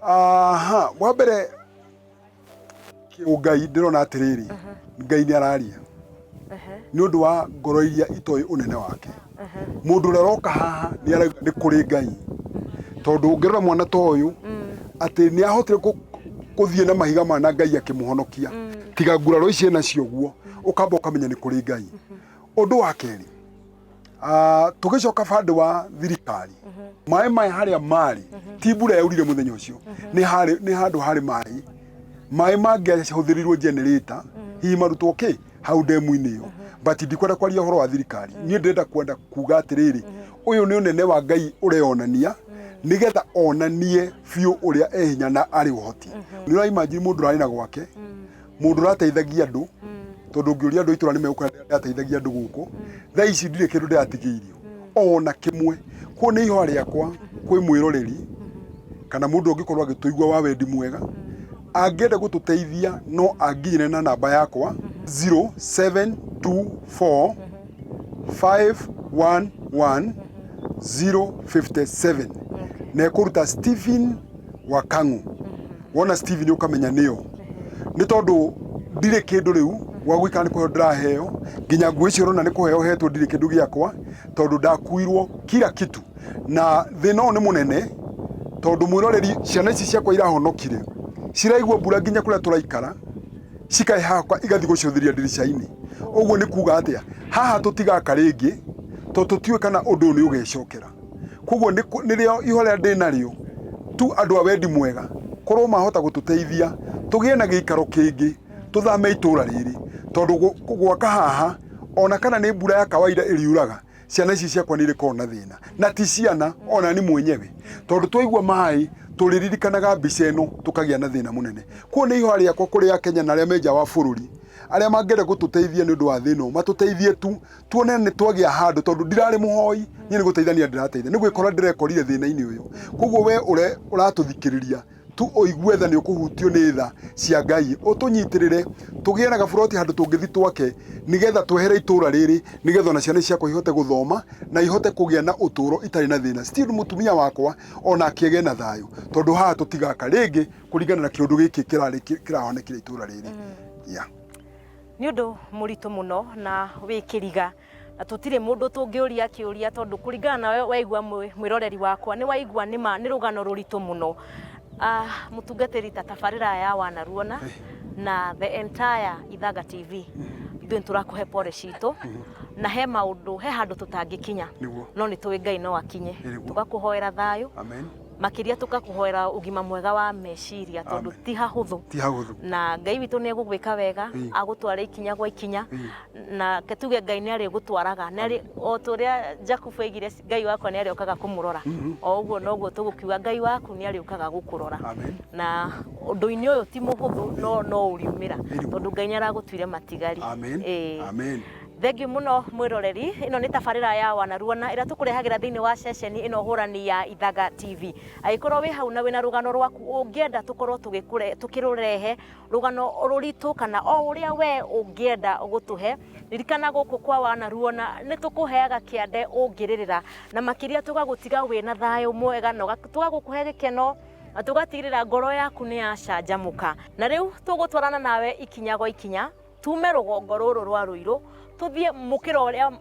aha wa mbere Ngai ndirona atiriri Ngai ni araria ni undu wa ngoro iria itoi unene wake mundu raroka haha ni kuri Ngai tondu ngirora mwana to uyu ati ni ahotire kuthie na mahiga mana Ngai akimuhonokia tiga nguraro ici nacio guo ukamba ukamenya ni kuri Ngai undu wa keri tugicoka bande wa thirikari mai mai haria mari ti mbura yaurire muthenya ucio ni handu hari mai mai mangĩhũthĩrirwo generator hihi marutwo hau demu-inĩ ĩyo but ndikwenda kwaria horo wa thirikari niĩ ndĩrenda kwenda kuga atĩrĩrĩ ũyũ nĩ ũnene wa Ngai ũreonania nĩgetha onanie biũ ũrĩa ehinya na arĩ ũhoti nĩ ũraimagine mũndũ ũrarĩ na gwake mũndũ ũrateithagia andũ tondũ ũngĩũria andũ itũra nĩ megũkora ateithagia andũ gũkũ thaa ici ndirĩ kĩndũ ndĩratigĩirio ona kĩmwe kuo nĩ ihoa rĩakwa kwĩ mwĩroreri kana mũndũ ũngĩkorwo agĩtũigua wa wendi mwega angĩenda gututeithia no anginyire na namba yakwa 0724 511 057 na kuruta Stephen Wakangu wona Stephen ukamenya niyo ni tondu ndire kindu riu wa gwika ni kuheo ndiraheo nginya ngui cio rona ni kuheo hetwo ndire kindu giakwa tondu ndakuirwo kila kitu na thina ni munene tondu mwiroreri ciana ici ciakwa irahonokire ciraigua mbura nginya kuria turaikara cikae hakwa igathi gucuthiria ndirica-ini uguo ni kuga atia haha tutigaka ringi to tutiwe kana undu ni ugecokera koguo ni rio ihoria ndinario tu andu a wendi mwega korwo mahota gututeithia tugie na giikaro kingi tuthame itura riri tondu gwaka haha ona kana ni mbura ya kawaida iriuraga ciana ici ciakwa ni iriko na thina na ti ciana ona ni mwenyewe tondu twaigua mai tuliririkanaga mbica ino tukagia na thina munene kuo ni ihoa riakwa kuri ya Kenya na aria menja wa bururi aria mangere gututeithia ni undu wa thino matuteithie tu tuone ni twagia handu tondu ndirari muhoi ni guteithania ndirateithia ni gwikora ndirekorire thina-ini uyu koguo we uratuthikiriria tu oigue tha ni ukuhutio ni tha cia Ngai utunyitirire tugie na gaburoti handu tungithi twake nigetha twehere itura riri nigetha na ciana ciakwa ihote guthoma na ihote kugia na uturo itari na thina still mutumia wakwa ona akiege na thayo tondu haha tutigaka ringi kuringana na kiundu giki kirahonekire itura riri ni undu muritu muno na wikiriga na tutire mundu tungiuria kiuria tondu kuringana na waigua mwiroreri wakwa ni waigua ni rugano ruritu muno mutungatiri ta tabarira ya wanaruona na the entire Ithaga TV ithuĩ turakuhe pore citũ na he maundu he handu tutangikinya no ni tuĩ Ngai no akinye tugakuhoera thayo amen makiria tukakuhoera ugima mwega wa meciria tondu ti hahuthu na Ngai witu ni egugwika wega agutwara ikinya gwa ikinya na ketuge Ngai ni ari gutwaraga nari o turia Jacob aigire Ngai wakwa ni ari okaga kumurora o uguo no guo tugukiuga Ngai waku ni ari okaga gukurora na undu-ini uyu ti muhuthu no uriumira tondu Ngai ni aragutwire matigari amen Thengiũ muno mwiroreri ino ni tabarira ya wanaruona ira tukurehagira thiini wa ceceni ino hurani ya Ithaga TV aikorwo wi hau na wina rugano rwaku ungienda tukorwo tukirurehe rugano ruritu kana o uria we ungienda gutuhe ririkana guku kwa wanaruona ni tukuheaga kiande ungiririra na makiria tugagutiga wina thayo mwega no tugagukuhe gikeno na tugatigirira ngoro yaku ni yacanjamuka na riu tugutwarana nawe ikinya gwa ikinya tume rugongo ruru rwa Ruiru tuthie mukira uria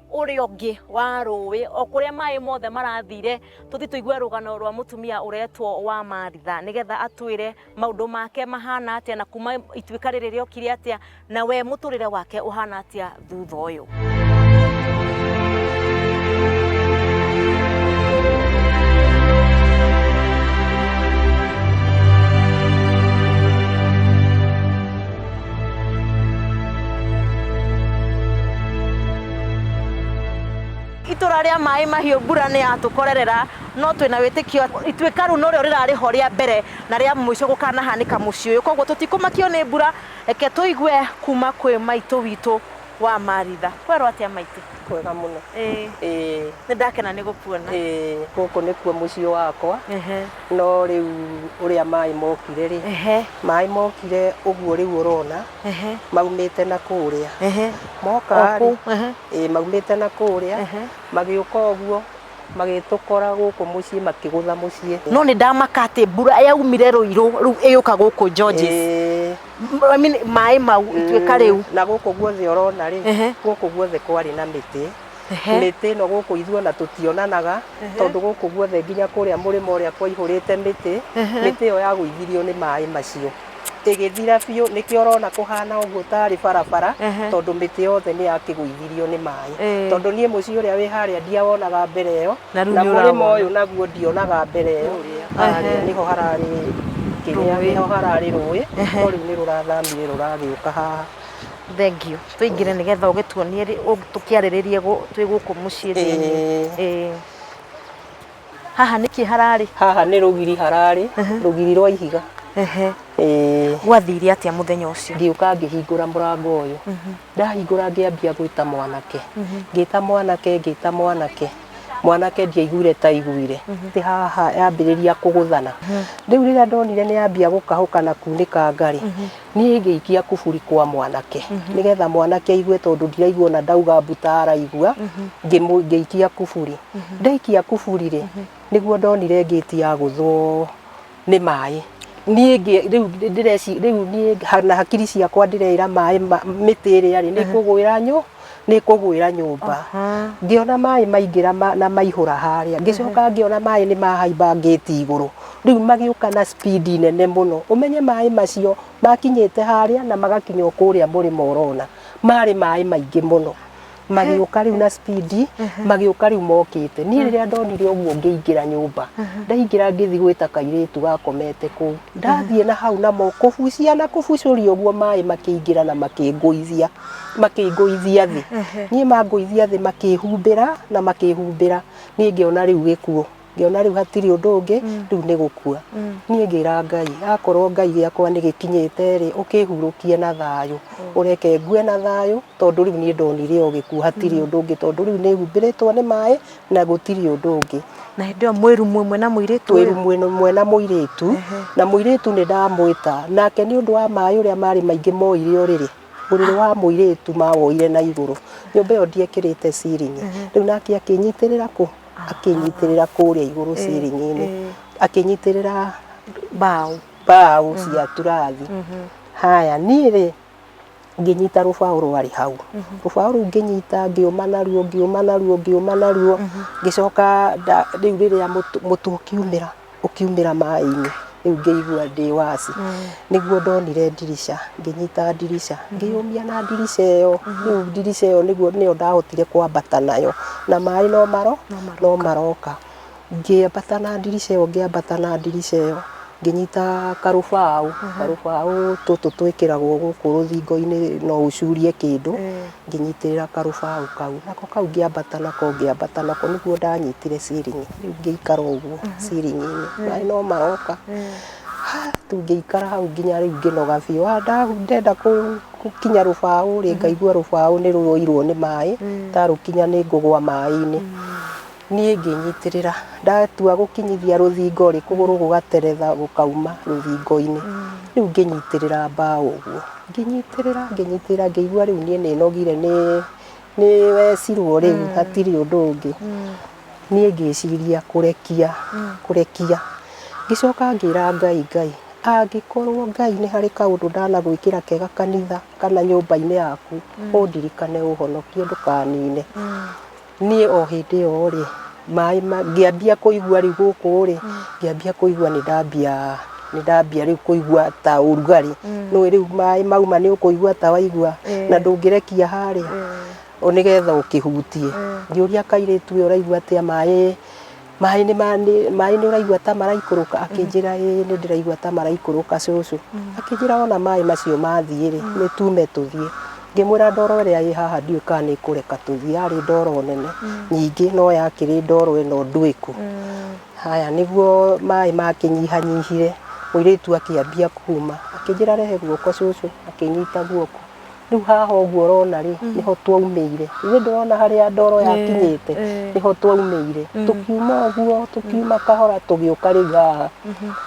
ungi wa ruwi o kuria mai mothe marathire tuthi tuigue rugano rwa mutumia uretwo wa Maritha nigetha atwire maundu make mahana atia na kuma ituika riri okire atia na we muturire wake uhana atia thutha uyu. Itura ria mai mahiu mbura ni atukorerera no twina witikio ituika ru no rio rirari ho ria mbere na ria mwisho gukana hanika muci uyu koguo tutikumakio ni mbura eke tuigue kuma kwi maitu witu wa Maritha. Kwerwo atia maiti? Kwega muno. Ni ndakena ni gukuona. Guku nikuo muci wakwa. No riu uria mai mokire ri. Mai mokire uguo riu urona. Maumite na kuria. Moka ri. Maumite na kuria. Magiuka uguo magitukora guku muci makigutha muci. No ni ndamaka ati mbura yaumire Ruiru riu iyuka guku Georges. I mean mai mau ituika riu na guku guothe urona ri guku guothe kwari na miti miti no guku ithuona tutionanaga tondu guku guothe nginya kuria murima uria kwaihurite miti yo yaguithirio ni mai macio igithira biu nikio urona kuhana uguo tari barabara tondu miti yothe ni yakiguithirio ni mai tondu nie muci uria wi haria ndiawonaga mbere yo na murima uyu naguo ndionaga mbere yo haria niho harari niho harari ruwi no riu ni rurathamire ruragiuka haha. Thank you. Tuingire nigetha ugituonie tukiariririe twi guku mucii thini. Haha niki harari? Haha ni rugiri harari, rugiri rwa ihiga. Gwathire atia muthenya ucio? Ngiuka ngihingura murango uyu. Ndahingura ngiambia gwita mwanake. Ngita mwanake. Mwanake ndiaiguire ta iguire ti haha yambiriria kuguthana riu rira ndonire ni yambia gukahuka na kunika ngari ni ngiikia kuburi kwa mwanake nigetha mwanake aigue tondu ndiraigua na ndauga mbuta araigua ngiikia kuburi ndaikia kuburi ri niguo ndonire ngiti ya guthwo ni mai ni riu ndireci riu ni na hakiri ciakwa ndireira mai miti ria ri ni kugwira ni kugwira nyumba ngiona mai maingira na maihura haria ngicoka ngiona mai ni mahaimba ngiti iguru riu magiuka na speed nene muno umenye mai macio makinyete haria na magakinya kuria murima urona mari mai maingi muno magiuka riu na speed magiuka riu mokite ni riria ndonire uguo ngiingira nyumba ndaingira ngithi gwita kairitu gakomete ku ndathie na hau na moko kubucia na kubucuria uguo mai makiingira na makingũithia thi ni mangũithia thi makihumbira na makihumbira ni ngiona riu gikuo ngiona riu hatiri undu ungi riu ni gukua ni ngira Ngai akorwo Ngai giakwa ni gikinyite ri ukihurukie na thayu ureke ngue na thayu tondu riu ni ndonire o gikuo hatiri undu ungi tondu riu ni humbiritwo ni mai na gutiri undu ungi na ndio mwiru mwe na muiritu mwe na muiritu na muiritu ni ndamwita nake ni undu wa mai uria mari maingi moire uriri uriri wa muiritu mawoire na iguru nyumba yo ndiekirite ciringi riu nake akinyitirira ku akinyitirira kuria iguru ciringi-ini akinyitirira bao cia turathi haya ni ri nginyita rubao rwari hau rubao ru nginyita ngiuma naruo ngicoka riu riria mutu ukiumira mai-ini riu ngiigua ndi wasi niguo ndonire ndirisha nginyita ndirisha ngiyumia na ndirisha iyo riu ndirisha iyo niguo nio ndahotire kwambata nayo na mai no maroka ngiambata na ndirisha iyo nginyita karubao tutu twikiragwo guku ruthingo-ini no ucurie kindu nginyitirira karubao kau ngiambata nako niguo ndanyitire ciringi riu ngiikara uguo ciringi-ini mai no maroka tungiikara hau nginya riu nginoga biu ndenda gukinya rubao ri ngaigua rubao ni ruoirwo ni mai tarukinya ni ngugwa mai-ini ni nginyitirira ndatua gukinyithia ruthingo ri kuguru gugateretha gukauma ruthingo-ini riu nginyitirira mbao uguo nginyitirira ngigua riu nie ni nogire ni wecirwo riu hatiri undu ungi nie ngiciria kurekia ngicoka ngira Ngai angĩkorwo Ngai nĩ harĩ kaũndũ ndanagwĩkĩra kega kanitha kana nyũmba-inĩ yaku ũndirikane ũhonokie ndũkanine. Niĩ o hĩndĩ ĩyo rĩ maĩ ngĩambia kũigua rĩu gũkũ rĩ ngĩambia kũigua nĩ ndambia rĩu kũigua ta ũrugarĩ no rĩu maĩ mauma nĩ ũkũigua ta waigua na ndũngĩrekia harĩa o nĩgetha ũkĩhutie. Ngĩũria kairĩtu ũyũ ũraigua atĩa maĩ nĩ ũraigua ta maraikũrũka? Akĩnjĩra ĩĩ nĩ ndĩraigua ta maraikũrũka cũcũ. Akĩnjĩra ona maĩ macio mathiĩ rĩ nĩ tume tũthiĩ. Ngĩmwĩra ndoro ĩrĩa ĩ haha ndiũĩ kana nĩ ĩkũreka tũthiĩ, yarĩ ndoro nene nyingĩ no yakĩrĩ ndoro ĩno ndwĩku. Haya nĩguo maĩ makĩnyihanyihire mũirĩtu akĩambia kuma akĩnjĩra rehe guoko cũcũ, akĩnyita guoko. Rĩu haha ũguo ũrona rĩ nĩho twaumĩire, nĩ ndĩrona harĩa ndoro yakinyĩte nĩho twaumĩire. Tukiuma ũguo tukiuma kahora tũgĩũka rĩu haha,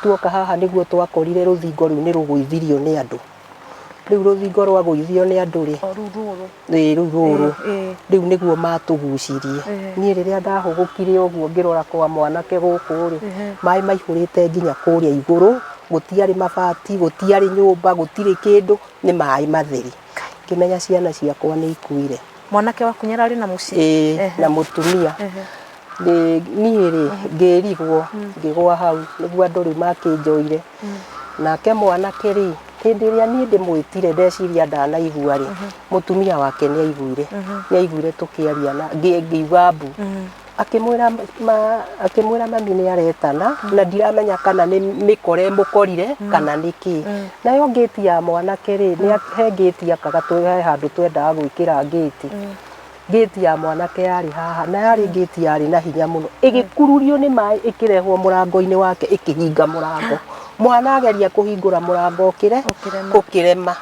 tuoka haha nĩguo twakorire rũthingo rũu nĩ rũgũithirio nĩ andũ. Rĩu rũthingo rwagũithio nĩ andũ rĩ rũu rũrũ rĩu nĩguo matũgucirie. Niĩ rĩrĩa ndahũgũkire ũguo ngĩrora kwa mwanake gũkũ rĩ maĩ maihũrĩte nginya kũrĩa igũrũ, gũtiarĩ mabati, gũtiarĩ nyũmba, gũtirĩ kĩndũ, nĩ maĩ matheri. Ngĩmenya ciana ciakwa nĩ ikuire. Mwanake waku nĩ ararĩ na mũciĩ? Na mũtumia. Niĩ rĩ ngĩrigwo ngĩgwa hau nĩguo andũ rĩu makĩnjoire. Nake mwanake rĩ hĩndĩ ĩrĩa niĩ ndĩmwĩtire ndeciria ndanaigua rĩ mũtumia wake nĩ aiguire tũkĩaria na ngĩigua mbu. Akĩmwĩra mami nĩ aretana na ndiramenya kana nĩ mĩkora ĩmũkorire kana nĩkĩ. Nayo ngĩti ya mwanake rĩ he ngĩti akaga he handũ twendaga gwĩkĩra ngĩti. Ngĩti ya mwanake yarĩ haha na yarĩ ngĩti yarĩ na hinya mũno, ĩgĩkururio nĩ maĩ ĩkĩrehwo mũrango-inĩ wake ĩkĩhinga mũrango. Mwana ageria kũhingũra mũrango ũkĩrema.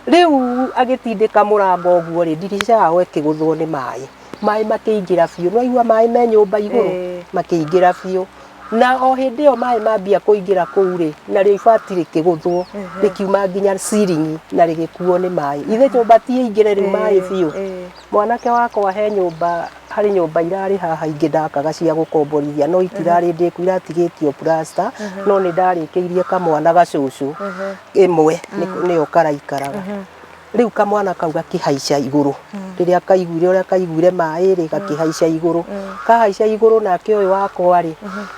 Rĩu agĩtindĩka mũrango ũguo rĩ ndirica yao ĩkĩgũthwo nĩ maĩ. Maĩ makĩingĩra biũ, nĩwaigua maĩ me nyũmba igũrũ makĩingĩra biũ. Na o hĩndĩ ĩyo maĩ mambia kũingĩra kũu rĩ narĩo ibati rĩkĩgũthwo rĩkiuma nginya ceiling na rĩgĩkuo nĩ maĩ. Ithe nyũmba ti ĩingĩre rĩu maĩ biũ. Mwanake wakwa he nyũmba harĩ nyũmba irarĩ haha ingĩ ndakaga cia gũkomborithia no itirarĩ ndĩku iratigĩtio plasta no nĩ ndarĩkĩirie kamwana gacũcũ ĩmwe nĩyo karaikaraga. Rĩu kamwana kau gakĩhaica igũrũ rĩrĩa kaiguire ũrĩa kaiguire maĩ rĩ gakĩhaica igũrũ. Kahaica igũrũ nake ũyũ wakwa rĩ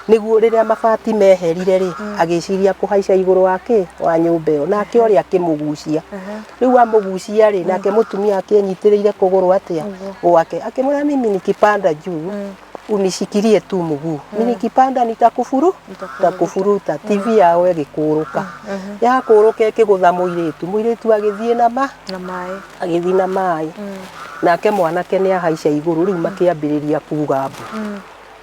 nĩguo rĩrĩa mabati meherire rĩ agĩciria kũhaica igũrũ wa nyũmba ĩyo nake ũrĩa akĩmũgucia. Rĩu amũgucia rĩ nake mũtumia akĩnyitĩrĩire kũgũrũ atĩa gwake akĩmwĩra mimi nikipanda juu unishikilie tu mguu, nikipanda nitakufuruta. TV yao ĩgĩkũrũka yakũrũka ĩkĩgũtha mũirĩtu agĩthiĩ agĩthiĩ na maĩ. Nake mwanake nĩ ahaica igũrũ rĩu makĩambĩrĩria kuga mbu.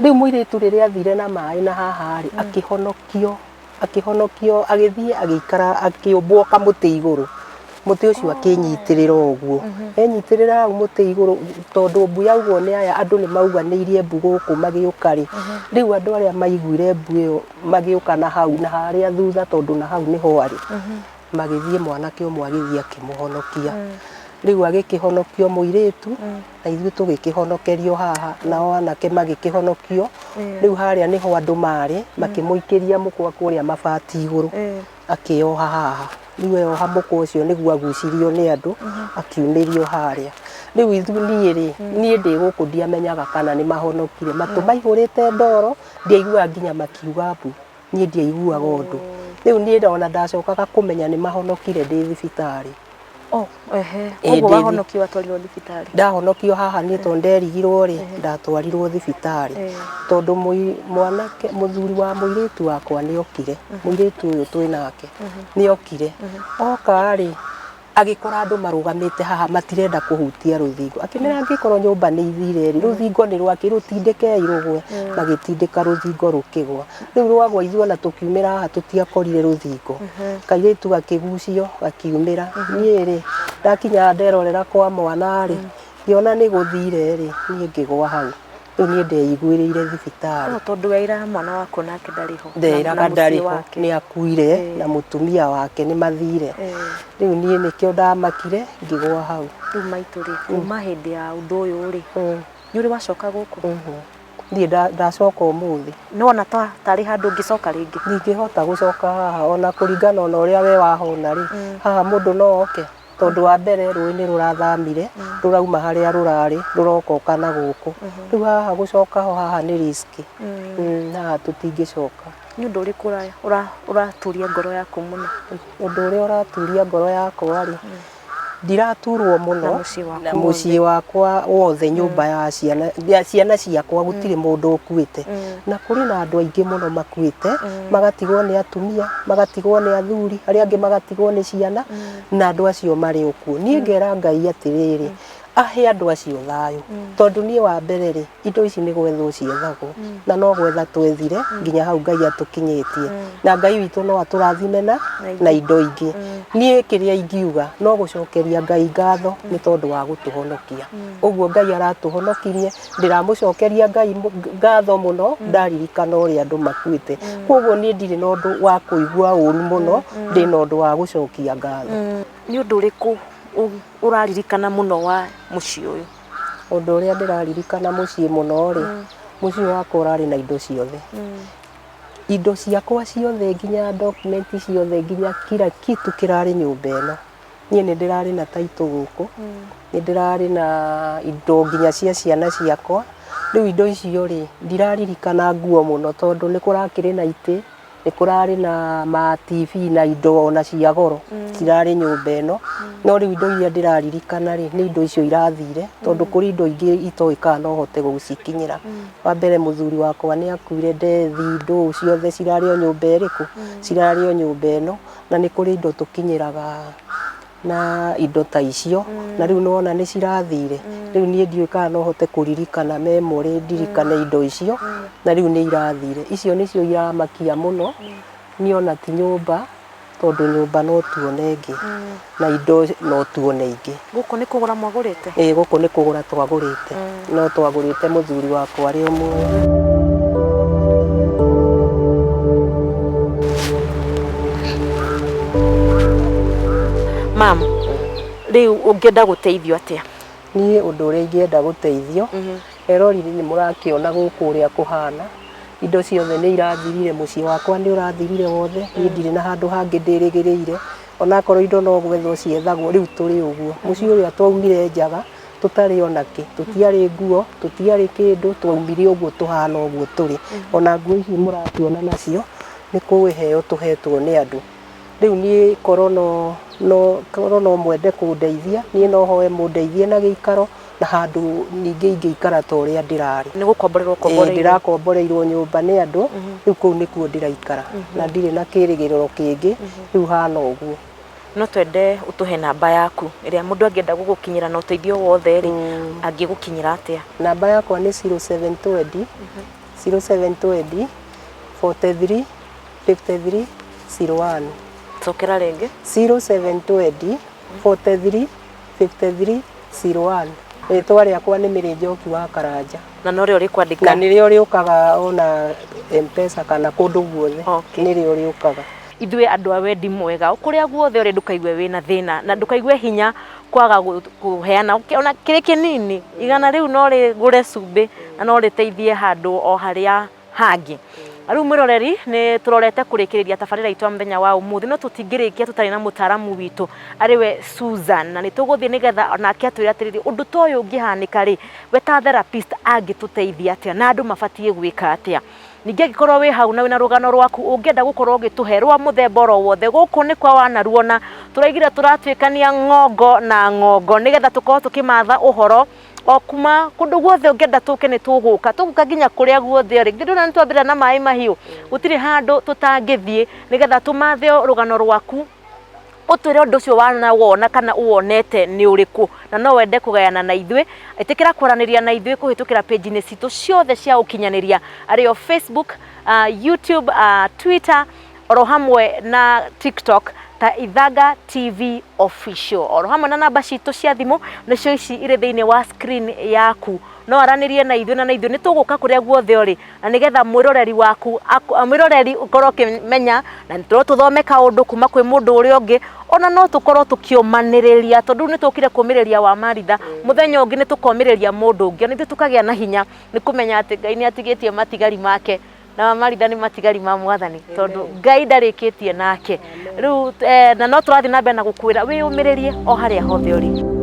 Rĩu mũirĩtu rĩrĩa athire na maĩ na haha rĩ akĩhonokio agĩthiĩ agĩikara akĩũmbwo kamũtĩ igũrũ. Mũtĩ ũcio akĩnyitĩrĩra ũguo enyitĩrĩra hau mũtĩ igũrũ tondũ mbu yaugwo nĩ aya andũ nĩ mauganĩirie mbu gũkũ magĩũka rĩ. Rĩu andũ arĩa maiguire mbu ĩyo magĩũka na hau na harĩa thutha tondũ na hau nĩho arĩ magĩthiĩ mwanake ũmwe agĩthiĩ akĩmũhonokia. Rĩu agĩkĩhonokio mũirĩtu na ithuĩ tũgĩkĩhonokerio haha nao anake magĩkĩhonokio. Rĩu harĩa nĩho andũ marĩ makĩmũikĩria mũkwa kũrĩa mabati igũrũ akĩoha haha. Rĩu eyoha mũkwa ũcio nĩguo agucirio nĩ andũ akiumĩrio harĩa. Rĩu niĩ rĩ niĩ ndĩ gũkũ ndiamenyaga kana nĩ mahonokire, matũ maihũrĩte ndoro ndiaiguaga nginya makiuga mbu, niĩ ndiaiguaga ũndũ. Rĩu niĩ ona ndacokaga kũmenya nĩ mahonokire ndĩ thibitarĩ. Ũguo wahonokio watwarirwo thibitarĩ? Ndahonokio haha nĩ tondũ nderigirwo rĩ ndatwarirwo thibitarĩ tondũ mũthuri wa mũirĩtu wakwa nĩ okire. Mũirĩtu ũyũ twĩ nake nĩ okire oka rĩ agĩkora andũ marũgamĩte haha matirenda kũhutia rũthingo. Akĩmera angĩkorwo nyũmba nĩ ithire rĩ rũthingo nĩ rwake rũtindĩkei rũgwe. Magĩtindĩka rũthingo rũkĩgwa. Rĩu rwagwa ithuĩ ona tũkiumĩra haha tũtiakorire rũthingo. Kairĩtu gakĩgucio gakiumĩra. Niĩ rĩ ndakinya nderorera kwa mwana rĩ ngĩona nĩ gũthire rĩ niĩ ngĩgwa hau. Rĩu niĩ ndeiguĩrĩire thibitarĩ. Tondũ waira mwana wako nake ndarĩ ho? Nderaga ndarĩ ho nĩ akuire na mũtumia wake nĩ mathire. Rĩu niĩ nĩkĩo ndamakire ngĩgwa hau. Rĩu maitũ rĩ kuma hĩndĩ ya ũndũ ũyũ rĩ nĩ ũrĩ wacoka gũkũ? ndiĩ ndacoka ũmũthĩ. nĩ wona tarĩ handũ ũngĩcoka rĩngĩ? Ndingĩhota gũcoka haha ona kũringana na ũrĩa we wahona rĩ, haha mũndũ no oke tondũ wa mbere rũĩ nĩ rũrathamire rũrauma harĩa rũrarĩ rũroka na gũkũ, rĩu haha gũcoka ho haha nĩ risk, haha tũtingĩcoka. Nĩ ũndũ ũrĩkũ ũraturia ngoro yaku mũno? Ũndũ ũrĩa ũraturia ngoro yakwa rĩ, ndiraturwo mũno na mũciĩ wakwa wothe, nyũmba ya ciana ciakwa gũtirĩ mũndũ ũkuĩte, na kũrĩ na andũ aingĩ mũno makuĩte, magatigwo nĩ atumia, magatigwo nĩ athuri, arĩa angĩ magatigwo nĩ ciana, na andũ acio marĩ okuo. Niĩ ngera Ngai atĩrĩrĩ, ahe andũ acio thayũ, tondũ niĩ wa mbere rĩ, indo ici nĩ gwethwo ciethagwo, na no gwetha twethire nginya hau Ngai atũkinyĩtie, na Ngai witũ no atũrathime na indo ingĩ. Niĩ kĩrĩa ingiuga no gũcokeria Ngai ngatho nĩ tondũ wa gũtũhonokia, ũguo Ngai aratũhonokirie, ndĩramũcokeria Ngai ngatho mũno ndaririkana ũrĩa andũ makuĩte, koguo niĩ ndirĩ na ũndũ wa kũigua ũru mũno, ndĩ na ũndũ wa gũcokia ngatho. Nĩ ũndũ ũrĩkũ ũraririkana mũno wa mũciĩ ũyũ? Ũndũ ũrĩa ndĩraririkana mũciĩ mũno rĩ, mũciĩ wakwa ũrarĩ na indo ciothe, indo ciakwa ciothe, nginya document ciothe, nginya kila kitu kĩrarĩ nyũmba ĩno. Niĩ nĩ ndĩrarĩ na taitũ gũkũ, nĩ ndĩrarĩ na indo nginya cia ciana ciakwa. Rĩu indo icio rĩ, ndiraririkana nguo mũno tondũ nĩ kũrakĩrĩ na itĩ, nĩ kũrarĩ na ma TV na indo ona cia goro cirarĩ nyũmba ĩno, no rĩu indo iria ndĩraririkana rĩ, nĩ indo icio irathire, tondũ kũrĩ indo ingĩ itoĩkaga no hote gũcikinyĩra. Wa mbere mũthuri wakwa nĩ akuire, ndethi, ndũ ciothe cirarĩ o nyũmba ĩrĩkũ, cirarĩ o nyũmba ĩno, na nĩ kũrĩ indo tũkinyĩraga na indo ta icio, na rĩu nĩwona nĩ cirathire, rĩu niĩ ndiũĩ kana no hote kũririkana memory ndirikane indo icio, na rĩu nĩ irathire. Icio nĩcio iramakia mũno, niĩ ona ti nyũmba, tondũ nyũmba no tuone ĩngĩ, na indo no tuone ingĩ. Gũkũ nĩ kũgũra mwagũrĩte? Ĩĩ, gũkũ nĩ kũgũra twagũrĩte, no twagũrĩte mũthuri wakwa arĩ o muoyo. Mam, rĩu ũngĩenda gũteithio atĩa? Niĩ ũndũ ũrĩa ingĩenda gũteithio, erorire nĩ mũrakĩona gũkũ ũrĩa kũhana, indo ciothe nĩ irathirire, mũciĩ wakwa nĩ ũrathirire wothe, niĩ ndirĩ na handũ hangĩ ndĩrĩgĩrĩire, onakorwo indo no gwethwo ciethagwo, rĩu tũrĩ ũguo. Mũciĩ ũrĩa twaumire njaga, tũtarĩ ona kĩ, tũtiarĩ nguo, tũtiarĩ kĩndũ, twaumire ũguo tũhana ũguo tũrĩ. Ona nguo ici mũratuona nacio nĩ kũheo tũhetwo nĩ andũ. Rĩu niĩ korwo no mwende kũndeithia, niĩ no hoe mũndeithie na gĩikaro, na handũ ningĩ ingĩikara ta ũrĩa ndĩrarĩ. Nĩ gũkomborerwo komboreirwo? Ndĩrakomboreirwo nyũmba nĩ andũ, rĩu kũu nĩkuo ndĩraikara, na ndirĩ na kĩrĩgĩrĩro kĩngĩ, rĩu hana ũguo. No twende ũtũhe namba yaku ĩrĩa mũndũ angĩenda gũgũkinyĩra na ũteithio wothe rĩ, angĩgũkinyĩra atĩa? Namba yakwa nĩ 0720 43 53 01. Cokera rĩngĩ? 0720 43 53 01. Rĩtwa rĩakwa nĩ Mary Njoki wa Karanja. Na no rĩo rĩkwandĩka? Na nĩrĩo rĩũkaga ona M-Pesa kana kũndũ guothe, nĩrĩo rĩũkaga. Ithuĩ andũ a wendi mwega, kũrĩa guothe ũrĩ ndũkaigue wĩna thĩna, na ndũkaigue hinya kwaga kũheana ona kĩrĩ kĩnini, igana rĩu no rĩgũre cumbĩ na no rĩteithie handũ o harĩa hangĩ. Rĩu mwĩroreri nĩ tũrorete kũrĩkĩrĩria tabarĩra itũ mũthenya wa ũmũthĩ, no tũtingĩrĩkia tũtarĩ na mũtaaramu witũ arĩwe Susan, na nĩ tũgũthiĩ nĩgetha nake atwĩre atĩrĩrĩ, ũndũ ta ũyũ ũngĩhanĩka rĩ, we ta therapist angĩtũteithia atĩa na andũ mabatiĩ gwĩka atĩa. Ningĩ angĩkorwo wĩ hau na wĩna rũgano rwaku ũngĩenda gũkorwo ũgĩtũhe rwa mũthemba oro wothe, gũkũ nĩ kwa wanaruona, tũraigire tũratuĩkania ng'ongo na ng'ongo nĩgetha tũkorwo tũkĩmatha ũhoro o kuma kũndũ guothe ũngĩenda tũke nĩ tũgũka nginya kũrĩa guothe rĩ. Ndĩrona nĩ twambĩrĩria na maĩ mahiũ, gũtirĩ handũ tũtangĩthiĩ nĩgetha tũmathe rũgano rwaku, ũtwĩre ũndũ ũcio wona kana uwonete nĩ ũrĩkũ, na no wende kũgayana na ithuĩ, ĩtĩkĩra kwaranĩria na ithuĩ kũhĩtũkĩra page-inĩ citũ ciothe cia ũkinyanĩria arĩ o Facebook, YouTube, Twitter, oro hamwe na TikTok ta Ithanga TV Official, oro hamwe na namba citũ cia thimũ nĩcio ici irĩ thĩinĩ wa screen yaku no aranirie na ithuĩ na ithuĩ nĩ tũgũka kũrĩa guothe ũrĩ na nĩgetha mwĩroreri waku mwĩroreri ũkorwo ũkĩmenya na nĩtũrwo tũthome kaũndũ kuma kwĩ mũndũ ũrĩa ũngĩ ona no tũkorwo tũkĩũmanĩrĩria tondũ nĩ tũkire kũmĩrĩria wa Maritha mũthenya ũngĩ nĩ tũkomĩrĩria mũndũ ũngĩ nĩ tũkagĩa na hinya nĩ kũmenya atĩ Ngai nĩ atigĩtie matigari make na wa Maritha nĩ matigari ma Mwathani tondũ Ngai ndarĩkĩtie nake rĩu na no tũrathiĩ na mbere na gũkwĩra wĩyũmĩrĩrie o harĩa hothe ũrĩ.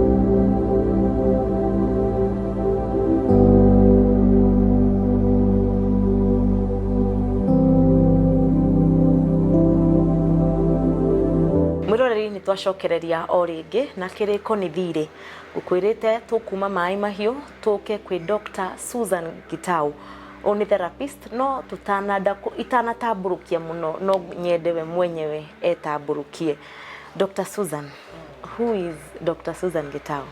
Mwĩroreri nĩ twacokereria o rĩngĩ na kĩrĩko nĩ thirĩ ngũkwĩrĩte tũkuma Maĩ Mahiũ tũke kwĩ Dr. Susan Gitau ni therapist no itanatambũrũkia muno no nyende we mwenyewe etambũrũkie. Dr. Susan, who is Dr. Susan Gitau?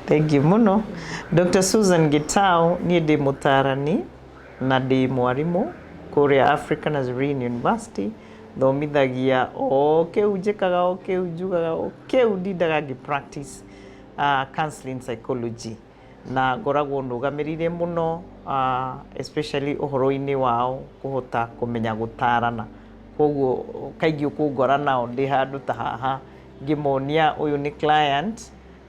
Thank you muno. Dr. Susan Gitau ni ndi mũtarani na ndi mwarimũ kũrĩa African Nazarene University thomithagia o kĩu njĩkaga o kĩu njugaga o kĩu ndindaga ngĩ-practice counseling psychology na ngoragwo ndũgamĩrĩire mũno especially ũhoro-inĩ wao kũhota kũmenya gũtarana koguo kaingĩ ũkũngora nao ndĩ handũ ta haha ngĩmonia ũyũ nĩ client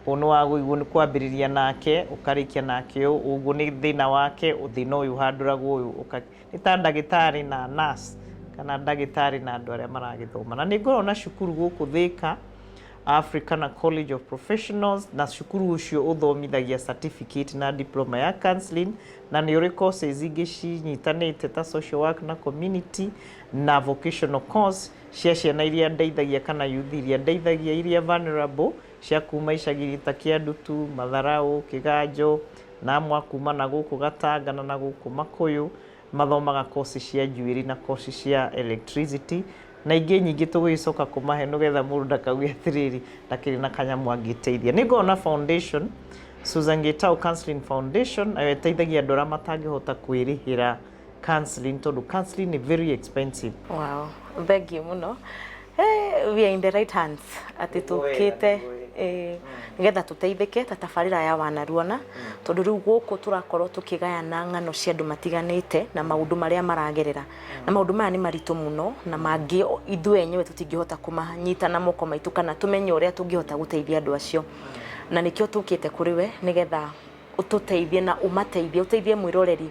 ũnũ wagũigwo nĩ kwambĩrĩria nake ũkarĩkia nake ũguo nĩ thĩna wake thĩna ũyũ handũragwo ũyũ nĩ ta ndagĩtarĩ na nurse kana ndagĩtarĩ na andũ arĩa maragĩthoma na nĩ ngoragwo na cukuru gũkũ Thĩka African College of Professionals na cukuru ũcio ũthomithagia certificate na diploma ya counseling na nĩ ũrĩ courses ingĩ cinyitanĩte ta social work na community na vocational course cia ciana iria ndeithagia kana youth iria ndeithagia iria vulnerable cia kuma icagi ta Kĩandutu, Matharaũ, Kĩganjo na amwe kuma na gũkũ Gatanga na gũkũ Makũyũ mathomaga courses cia njuĩrĩ na courses cia electricity na ingĩ nyingĩ tũgĩcoka kũmahe nĩgetha mũndũ ndakauge atĩrĩrĩ ndakĩrĩ na kanyamũ angĩteithia. Nĩ ngoragwo na foundation Susan Gitau Counseling Foundation nayo ĩteithagia andũ arĩa matangĩhota kwĩrĩhĩra counseling tondũ counseling is very expensive. Wow, thank you muno. We are in the right hands atĩ tũkĩte nĩgetha tũteithĩke ta tabarĩra ya wanaruona tondũ rĩu gũkũ tũrakorwo tũkĩgayana ng'ano cia andũ matiganĩte na maũndũ marĩa maragerera na maũndũ maya nĩ maritũ mũno na mangĩ ithuĩ enyewe tũtingĩhota kũmanyita na moko maitũ kana tũmenye ũrĩa tũngĩhota gũteithia andũ acio na nĩkĩo tũkĩte kũrĩ we nĩgetha ũtũteithie na ũteithie mwĩroreri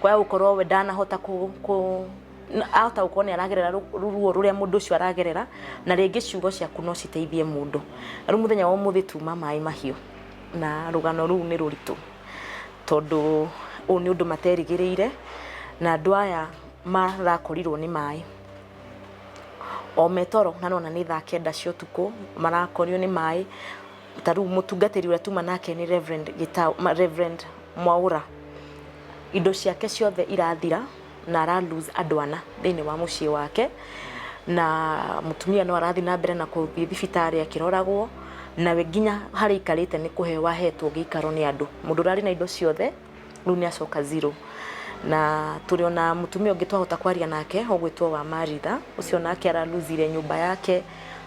kwa gũkorwo we ndanahota ahota gũkorwo nĩ aragerera ruo rũrĩa mũndũ ũcio aragerera na rĩngĩ ciugo ciaku no citeithie mũndũ. Rĩu mũthenya wa ũmũthĩ tuma Maĩ Mahiũ na rũgano rũu nĩ rũritũ tondũ ũũ nĩ ũndũ materĩgĩrĩire na andũ aya marakorirwo nĩ maĩ o metoro na nona nĩ thaa 9 cia ũtukũ marakorio nĩ maĩ ta rĩu mũtungatĩri ũrĩa tuma nake nĩ Reverend Mwaũra indo ciake ciothe irathira na ara lose andũ ana thĩinĩ wa mũciĩ wake na mũtumia no arathi na mbere na gũthiĩ thibitarĩ akĩroragwo na we nginya harĩ ikarĩte nĩ kũheo ahetwo gĩikaro nĩ andũ mũndũ ũrarĩ na indo ciothe rĩu nĩ acoka zero na tũrĩ ona mũtumia ũngĩ twahota kwaria nake ũgwĩtwo wa Maritha ũcio nake ara lose nyũmba yake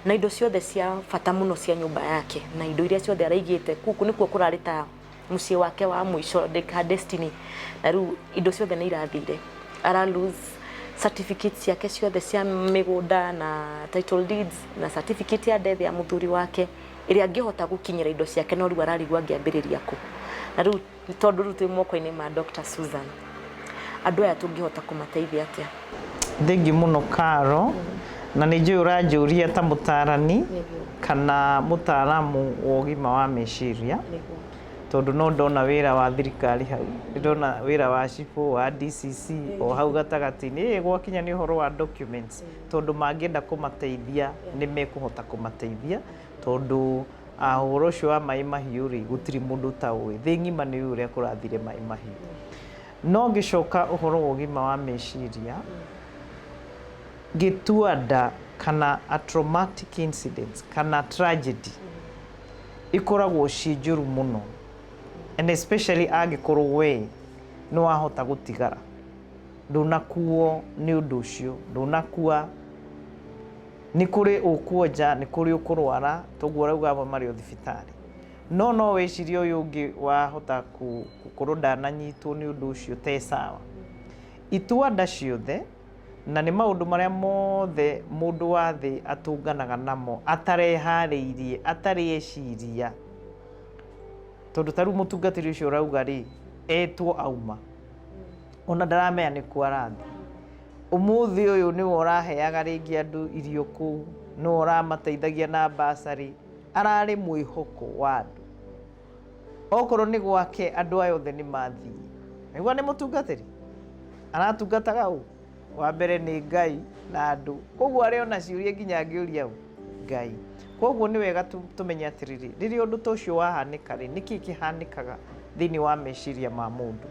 na indo ciothe cia bata mũno cia nyũmba yake na indo iria ciothe araigĩte kuku nĩkuo kũrarĩ ta mũciĩ wake wa mũico destiny na rĩu indo ciothe nĩ irathire ara lose certificates ciake ciothe cia mĩgũnda na title deeds na certificate ya death ya mũthuri wake ĩrĩa angĩhota gũkinyĩra indo ciake no rĩu ararigwa angĩambĩrĩria kũ na rĩu tondũ rĩu twĩ moko-inĩ ma Dr. Susan andũ aya tũngĩhota kũmateithia atĩa? Thengi mũno Karo na nĩ njũĩ ũranjũria ta mũtarani kana mũtaramu wa ũgima wa meciria tondũ no ndona wĩra wa thirikari hau ndona wĩra wa cibũ wa DCC o hau gatagatĩ-inĩ gwakinya nĩ ũhoro wa documents tondũ mangĩenda kũmateithia nĩ mekũhota kũmateithia tondũ ũhoro ũcio wa Maĩ Mahiũ rĩ gũtirĩ mũndũ ta ũĩ thĩ ng'ima nĩ ũrĩa kũrathire Maĩ Mahiũ no ngĩcoka ũhoro wa ũgima wa meciria gĩtua nda kana a traumatic incidents kana tragedy ikoragwo ciĩ njũru mũno and especially angĩkorwo we nĩ wahota gũtigara ndũnakuo nĩ ũndũ ũcio ndũnakua nĩ kũrĩ ũkuonja nĩ kũrĩ ũkũrwara toguo rauga amwe marĩ o thibitarĩ no wecirie uyu ungi wahota gukorwo ndananyitwo ni undu ucio te sawa. Itua nda ciothe na nĩ maũndũ marĩa mothe mũndũ wa thĩ atũnganaga namo atareharĩirie atarĩ eciria, tondũ tarĩu mũtungatĩri ũcio ũrauga rĩ etwo auma ona ndaramenya nĩ kũ arathiĩ. Ũmũthĩ ũyũ nĩwe ũraheaga rĩngĩ andũ irio kũu, nĩwe ũramateithagia na basarĩ, ararĩ mwĩhoko wa andũ. Okorwo nĩ gwake andũ aya othe nĩ mathiĩ, nĩguo nĩ mũtungatĩri aratungataga ũũ? Wa mbere nĩ Ngai na andũ, koguo arĩ ona ciũria nginya angĩũria Ngai. Koguo nĩ wega tũmenye atĩrĩrĩ, rĩrĩa ũndũ ta ũcio wahanĩka rĩ, nĩkĩ kĩhanĩkaga thĩinĩ wa meciria ma mũndũ?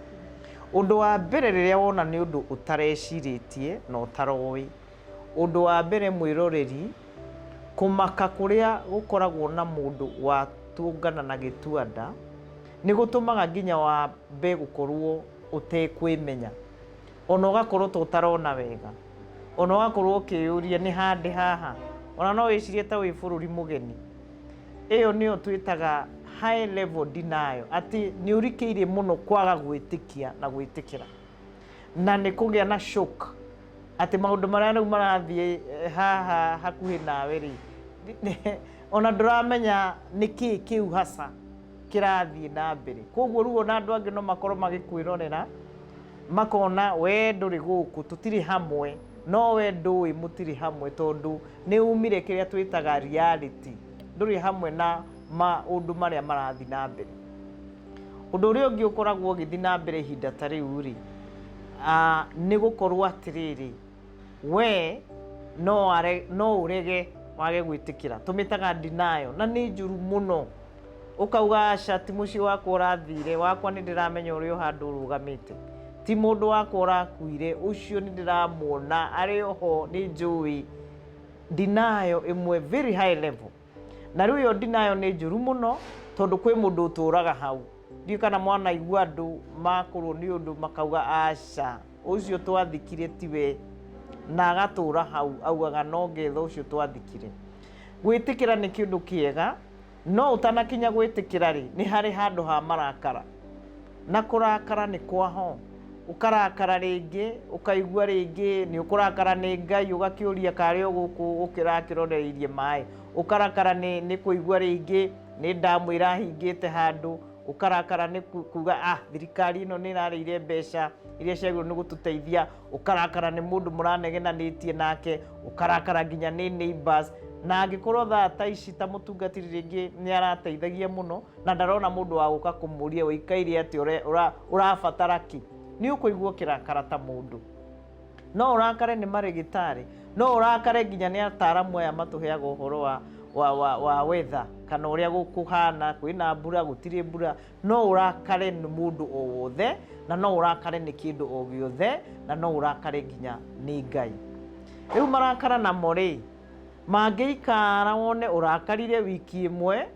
Ũndũ wa mbere rĩrĩa wona nĩ ũndũ ũtarecirĩtie na ũtaroĩ, ũndũ wa mbere mwĩroreri, kũmaka kũrĩa gũkoragwo na mũndũ watũngana na gĩtua-nda nĩ gũtũmaga nginya wambe gũkorwo ũtekwĩmenya, ona ũgakorwo ũtarona wega, ona ũgakorwo ũkĩyũria nĩ handĩ haha, ona no wĩcirie ta wĩ bũrũri mũgeni. Ĩyo nĩyo twĩtaga high level denial, atĩ nĩ ũrikĩire mũno kwaga gwĩtĩkia na gwĩtĩkĩra, na nĩ kũgĩa na shock atĩ maũndũ marĩa rĩu marathiĩ haha hakuhĩ nawe rĩ, ona ndũramenya nĩkĩ kĩu hasa kĩrathiĩ na mbere. Koguo rĩu ona andũ angĩ no makorwo magĩkwĩrorera makona we ndũrĩ gũkũ, tũtirĩ hamwe, no we ndũĩ mũtirĩ hamwe, tondũ nĩ umire kĩrĩa twĩtaga reality, ndũrĩ hamwe na maũndũ marĩa marathiĩ na mbere. Ũndũ ũrĩa ũngĩ ũkoragwo ũgĩthiĩ na mbere ihinda ta rĩu rĩ, nĩ gũkorwo atĩrĩrĩ, we no ũrege wage gwĩtĩkĩra, tũmĩtaga denial, na nĩ njũru mũno. Ũkauga aca ti mũciĩ wakwa ũrathire, wakwa nĩ ndĩramenya ũrĩa ũhandũ ũrũgamĩte, ti mũndũ wakwa ũrakuire, ũcio nĩ ndĩramuona arĩ oho nĩ njũĩ. Denial ĩmwe very high level, na rĩu ĩyo denial nĩ njũru mũno, tondũ kwĩ mũndũ ũtũraga hau. Ndiũ kana mwanaigua andũ makorwo nĩ ũndũ makauga aca ũcio twathikire tiwe, na agatũra hau augaga no ngetha ũcio twathikire. Gwĩtĩkĩra nĩ kĩndũ kĩega, no ũtanakinya gwĩtĩkĩra rĩ, nĩ harĩ handũ ha marakara, na kũrakara nĩ kwaho. Ũkarakara rĩngĩ, ũkaigua rĩngĩ nĩ ũkũrakara nĩ Ngai, ũgakĩũria karĩ o gũkũ ũkĩrakĩroreirie maĩ. Ũkarakara nĩ kũigua rĩngĩ nĩ ndamu ĩrahingĩte handũ, ũkarakara nĩ kuga thirikari ĩno nĩ ĩrarĩire mbeca iria ciagĩrĩirwo nĩ gũtũteithia, ũkarakara nĩ mũndũ mũranegenanĩtie nake, ũkarakara nginya nĩ neighbors. Na angĩkorwo thaa ta ici ta mũtungatĩri rĩngĩ nĩ arateithagia mũno na ndarona mũndũ wa gũka kũmũria ũikaire atĩ ũrabatara kĩ, nĩ ũkũigua ũkĩrakara ta mũndũ. No ũrakare nĩ marĩgĩtarĩ, no ũrakare nginya nĩ ataaramu aya matũheaga ũhoro wa weather, kana ũrĩa gũkũhana, kwĩna mbura gũtirĩ mbura. No ũrakare nĩ mũndũ o wothe, na no ũrakare nĩ kĩndũ o gĩothe, na no ũrakare nginya nĩ Ngai. Rĩu marakara namo rĩ, mangĩikara wone ũrakarire wiki ĩmwe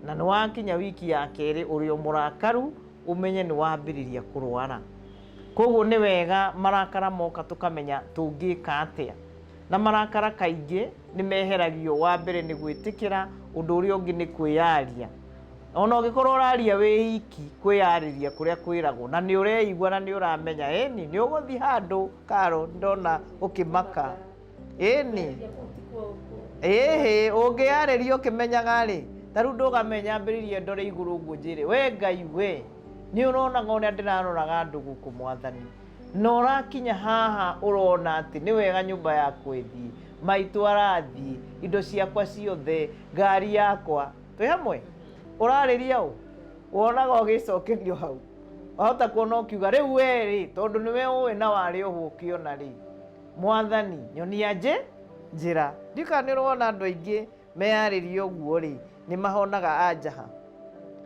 na nĩ wakinya wiki ya kerĩ ũrĩ o mũrakaru, ũmenye nĩ wambĩrĩria kũrwara. Koguo nĩ wega marakara moka tũkamenya tũngĩka atĩa. Na marakara kaingĩ nĩ meheragio, wa mbere nĩ gwĩtĩkĩra, ũndũ ũrĩa ũngĩ nĩ kwĩyaria. Ona ũngĩkorwo ũraria wĩ iki, kwĩyarĩria kũrĩa kwĩragwo, na nĩ ũreigua na nĩ ũramenya ĩni nĩ ũgũthiĩ handũ. Karo ndona ũkĩmaka ĩni ũngĩyarĩria ũkĩmenyaga rĩ, ta rĩu ndũgamenya ambĩrĩrie ndore igũrũ ũguo njĩre we Ngai we, nĩ ũronaga ũrĩa ndĩraroraga andũ gũkũ Mwathani, na ũrakinya haha ũrona atĩ nĩ wega nyũmba yakwa ĩthiĩ, maitũ arathiĩ, indo ciakwa ciothe, ngari yakwa, twĩ hamwe. Ũrarĩria ũ, wonaga ũgĩcokerio hau, wahota kuona ũkiuga rĩu we rĩ, tondũ nĩwe ũĩ na warĩ oho ũkĩona rĩ, Mwathani nyonia njĩra. Ndika nĩ ũrona andũ aingĩ meyarĩria ũguo rĩ, nĩ mahonaga anjaha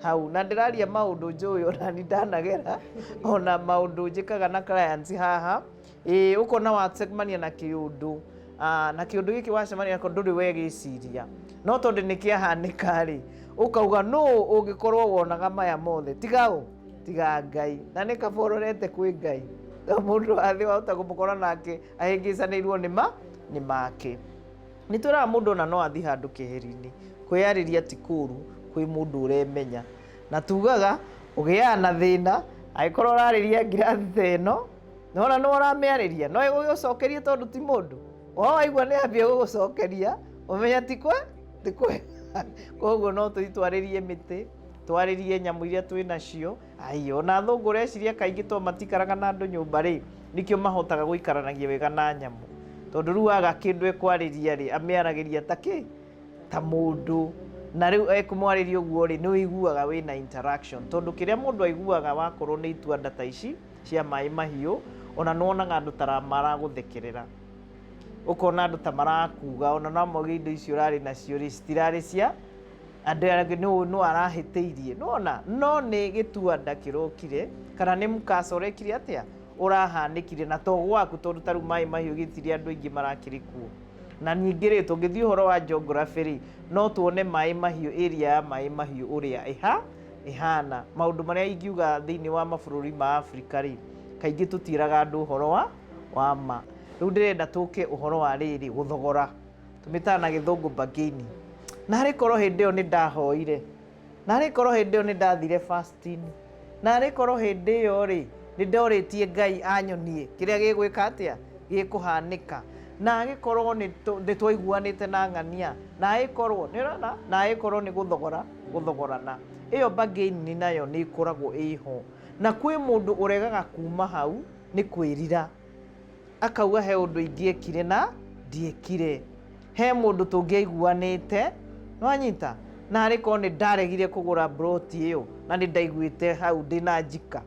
hau. Na ndĩraria maũndũ njũĩ ona nĩ ndanagera, ona maũndũ njĩkaga na clients haha. Ũkona wacemania na kĩũndũ, na kĩũndũ gĩkĩ wacemania nako ndũrĩ wegĩciria, no tondũ nĩ kĩahanĩka rĩ, ũkauga nũ ũngĩkorwo wonaga maya mothe tiga Ngai. Na nĩ kaba ũrorete kwĩ Ngai, mũndũ wa thĩ wahota gũmũkora nake ahĩngĩcanĩirwo nĩ make. Nĩ twĩraga mũndũ ona no athiĩ handũ keheri-inĩ, kwĩyarĩria ti kũũru, kwĩ mũndũ ũremenya na tugaga ũgĩaga na thĩna angĩkorwo ũrarĩria ngirathi ta ĩno nona nĩ ũramĩarĩria no ĩgũgũcokerie tondũ ti mũndũ waigua nĩ ambia gũgũcokeria ũmenya tikwe koguo no tũitwarĩrie mĩtĩ twarĩrie nyamũ iria twĩ nacio ona thũngũ reciria kaingĩ to matikaraga na andũ nyũmba rĩ nĩkĩo mahotaga gũikaranagia wega na nyamũ tondũ rĩu aga kĩndũ ekwarĩria rĩ amĩaragĩria ta mũndũ na rĩu ekũmwarĩria ũguo rĩ nĩ ũiguaga wĩna interaction tondũ kĩrĩa mũndũ aiguaga wakorwo nĩ itua nda ta ici cia maĩ mahiũ ona nĩwonaga andũ ta maragũthekerera ũkona andũ ta marakuga ona no mauge indo icio ũrarĩ nacio rĩ citirarĩ cia andũ arĩa nũ arahĩtĩirie no nĩ gĩtua nda kĩrokire kana nĩ mkasa ũrekire atĩa ũrahanĩkire na to gwaku tondũ ta rĩu maĩ mahiũ gĩtirĩ andũ aingĩ marakĩrĩ kuo na ningĩ rĩ tũngĩthiĩ ũhoro wa geography rĩ no tuone maĩ mahiũ area ya maĩ mahiũ ũrĩa ĩhana maũndũ marĩa ingiuga thĩinĩ wa mabũrũri ma Africa rĩ kaingĩ tũtiraga andũ ũhoro wa ma rĩu ndĩrenda tũke ũhoro wa rĩrĩ gũthogora tũmĩtaga na gĩthũngũ bargaining narĩ korwo hĩndĩ ĩyo nĩ ndahoire narĩ korwo hĩndĩ ĩyo nĩ ndathire fasting narĩ korwo hĩndĩ ĩyo rĩ nĩ ndorĩtie Ngai anyonie kĩrĩa gĩgwĩka atĩa gĩkũhanĩka na agĩkorwo nĩ twaiguanĩte na ng'ania na agĩkorwo nĩ gũthogorana ĩyo bargaining nayo nĩ ĩkoragwo ĩho na kwĩ mũndũ ũregaga kuma hau nĩ kwĩrira akauga he ũndũ ingĩekire na ndiekire he mũndũ tũngĩaiguanĩte nwanyita na arĩkorwo nĩ ndaregire kũgũra broti ĩyo na nĩ ndaiguĩte hau ndĩna njika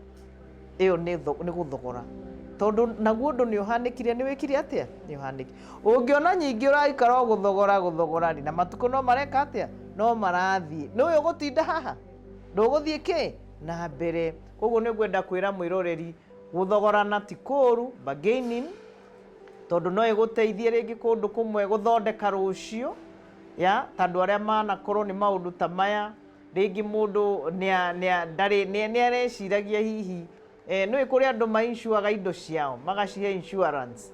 ĩyo nĩ gũthogora tondũ naguo ũndũ nĩ ũhanĩkire nĩ wĩkire atĩa nĩ ũhanĩkire ũngĩona nyingĩ ũraikara gũthogora na matukũ no mareka atĩa no marathiĩ nĩ ũyũ gũtinda haha ndũgũthiĩ kĩ na mbere koguo nĩ ngwenda kwĩra mwĩroreri gũthogorana ti kũũru bargaining tondũ no ĩgũteithie rĩngĩ kũndũ kũmwe gũthondeka rũciũ tandũ arĩa manakorwo nĩ maũndũ ta maya rĩngĩ mũndũ nĩ areciragia hihi nĩ kũrĩ andũ mainsuaga indo ciao magacihe insurance